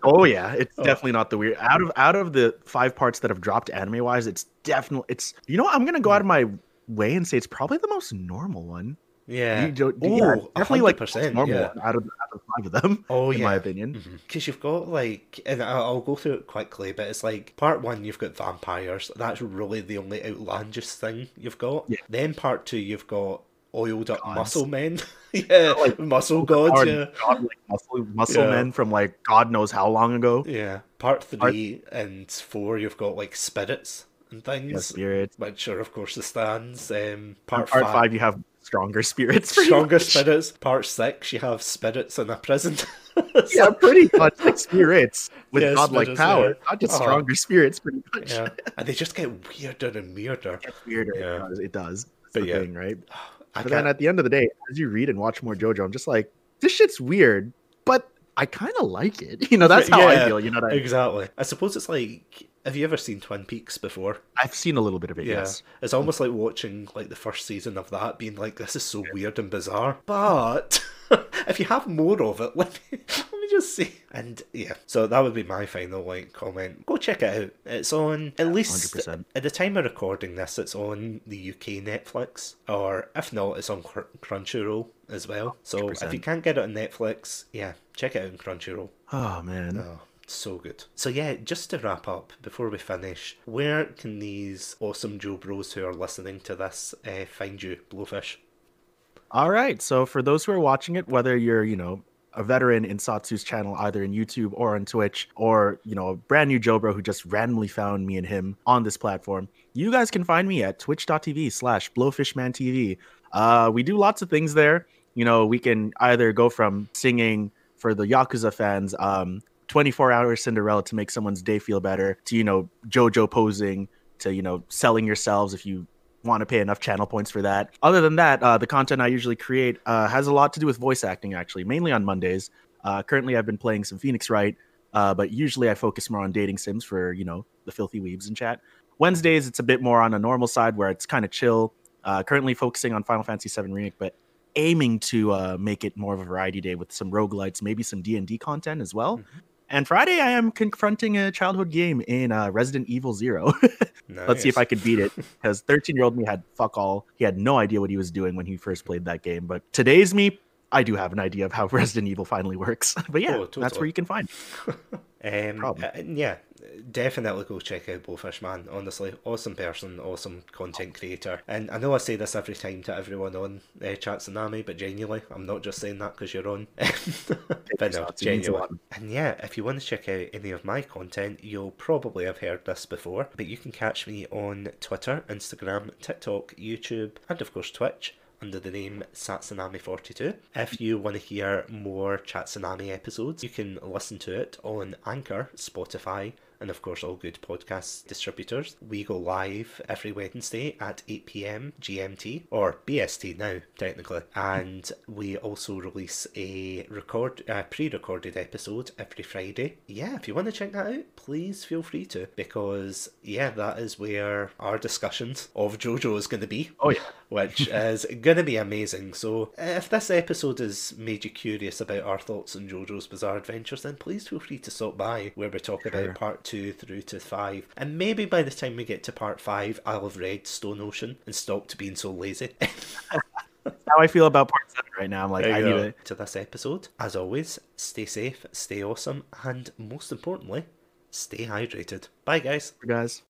Oh yeah, it's definitely not the weird. Out of the 5 parts that have dropped anime wise, it's you know what, I'm gonna go out of my way and say it's probably the most normal one. Yeah. Definitely 100%, like normal one out of 5 of them. In my opinion, because you've got like, and I'll go through it quickly, but it's like part 1 you've got vampires. That's really the only outlandish thing you've got. Yeah. Then part 2 you've got oiled up muscle men. like muscle gods. Muscle men from like God knows how long ago. Yeah. Part 3 and 4 you've got like spirits and things. Spirits, which are of course the stands. Part 5 you have stronger spirits. Spirits. Part 6 you have spirits in a prison. Yeah, pretty much like spirits with godlike power, not just stronger spirits, pretty much. Yeah, and they just get weirder and weirder. It gets weirder. Yeah. It does. But the thing, right? But then at the end of the day, as you read and watch more JoJo, I'm just like, this shit's weird, but I kind of like it. You know, that's how I feel. You know what I mean? Exactly. I suppose it's like, have you ever seen Twin Peaks before? I've seen a little bit of it, yes. It's almost like watching like the first season of that, being like, this is so weird and bizarre. But if you have more of it, let me just see. And yeah, so that would be my final like comment. Go check it out. It's on, at least 100%. At the time of recording this, it's on the UK Netflix, or if not, it's on Crunchyroll as well. So 100%. If you can't get it on Netflix, yeah, check it out on Crunchyroll. Oh man. Oh. So good. So yeah, just to wrap up before we finish, where can these awesome Joe Bros who are listening to this find you, Blowfish? All right. So for those who are watching it, whether you're, you know, a veteran in Satsu's channel, either in YouTube or on Twitch, or, you know, a brand new Joe Bro who just randomly found me and him on this platform, you guys can find me at twitch.tv/BlowfishmanTV. We do lots of things there. You know, we can either go from singing for the Yakuza fans, 24-hour Cinderella to make someone's day feel better, to, you know, JoJo posing, to, you know, selling yourselves if you want to pay enough channel points for that. Other than that, the content I usually create has a lot to do with voice acting, actually, mainly on Mondays. Currently, I've been playing some Phoenix Wright, but usually I focus more on dating sims for, you know, the filthy weebs in chat. Wednesdays, it's a bit more on a normal side where it's kind of chill. Currently focusing on Final Fantasy VII Remake, but aiming to make it more of a variety day with some roguelites, maybe some D&D content as well. And Friday, I am confronting a childhood game in Resident Evil 0. Nice. Let's see if I could beat it. Because 13-year-old me had fuck all. He had no idea what he was doing when he first played that game. But today's me, I do have an idea of how Resident Evil finally works. But yeah, Totally. that's where you can find it. Yeah, definitely go check out Blowfishman. Honestly, awesome person, awesome content creator. And I know I say this every time to everyone on Chatsunami, but genuinely, I'm not just saying that because you're on. But no, genuinely. And yeah, if you want to check out any of my content, you'll probably have heard this before, but you can catch me on Twitter, Instagram, TikTok, YouTube, and of course Twitch, under the name Satsunami42. If you want to hear more Chatsunami episodes, you can listen to it on Anchor, Spotify, and of course all good podcast distributors. We go live every Wednesday at 8 PM GMT, or BST now, technically. And we also release a pre-recorded episode every Friday. Yeah, if you want to check that out, please feel free to, because yeah, that is where our discussions of JoJo is going to be. Oh yeah. Which is going to be amazing. So if this episode has made you curious about our thoughts on JoJo's Bizarre Adventures, then please feel free to stop by, where we talk about part 2 through to 5. And maybe by the time we get to part 5, I'll have read Stone Ocean and stopped being so lazy. That's how I feel about part 7 right now. I'm like, I need it. To this episode, as always, stay safe, stay awesome, and most importantly, stay hydrated. Bye, guys. Guys.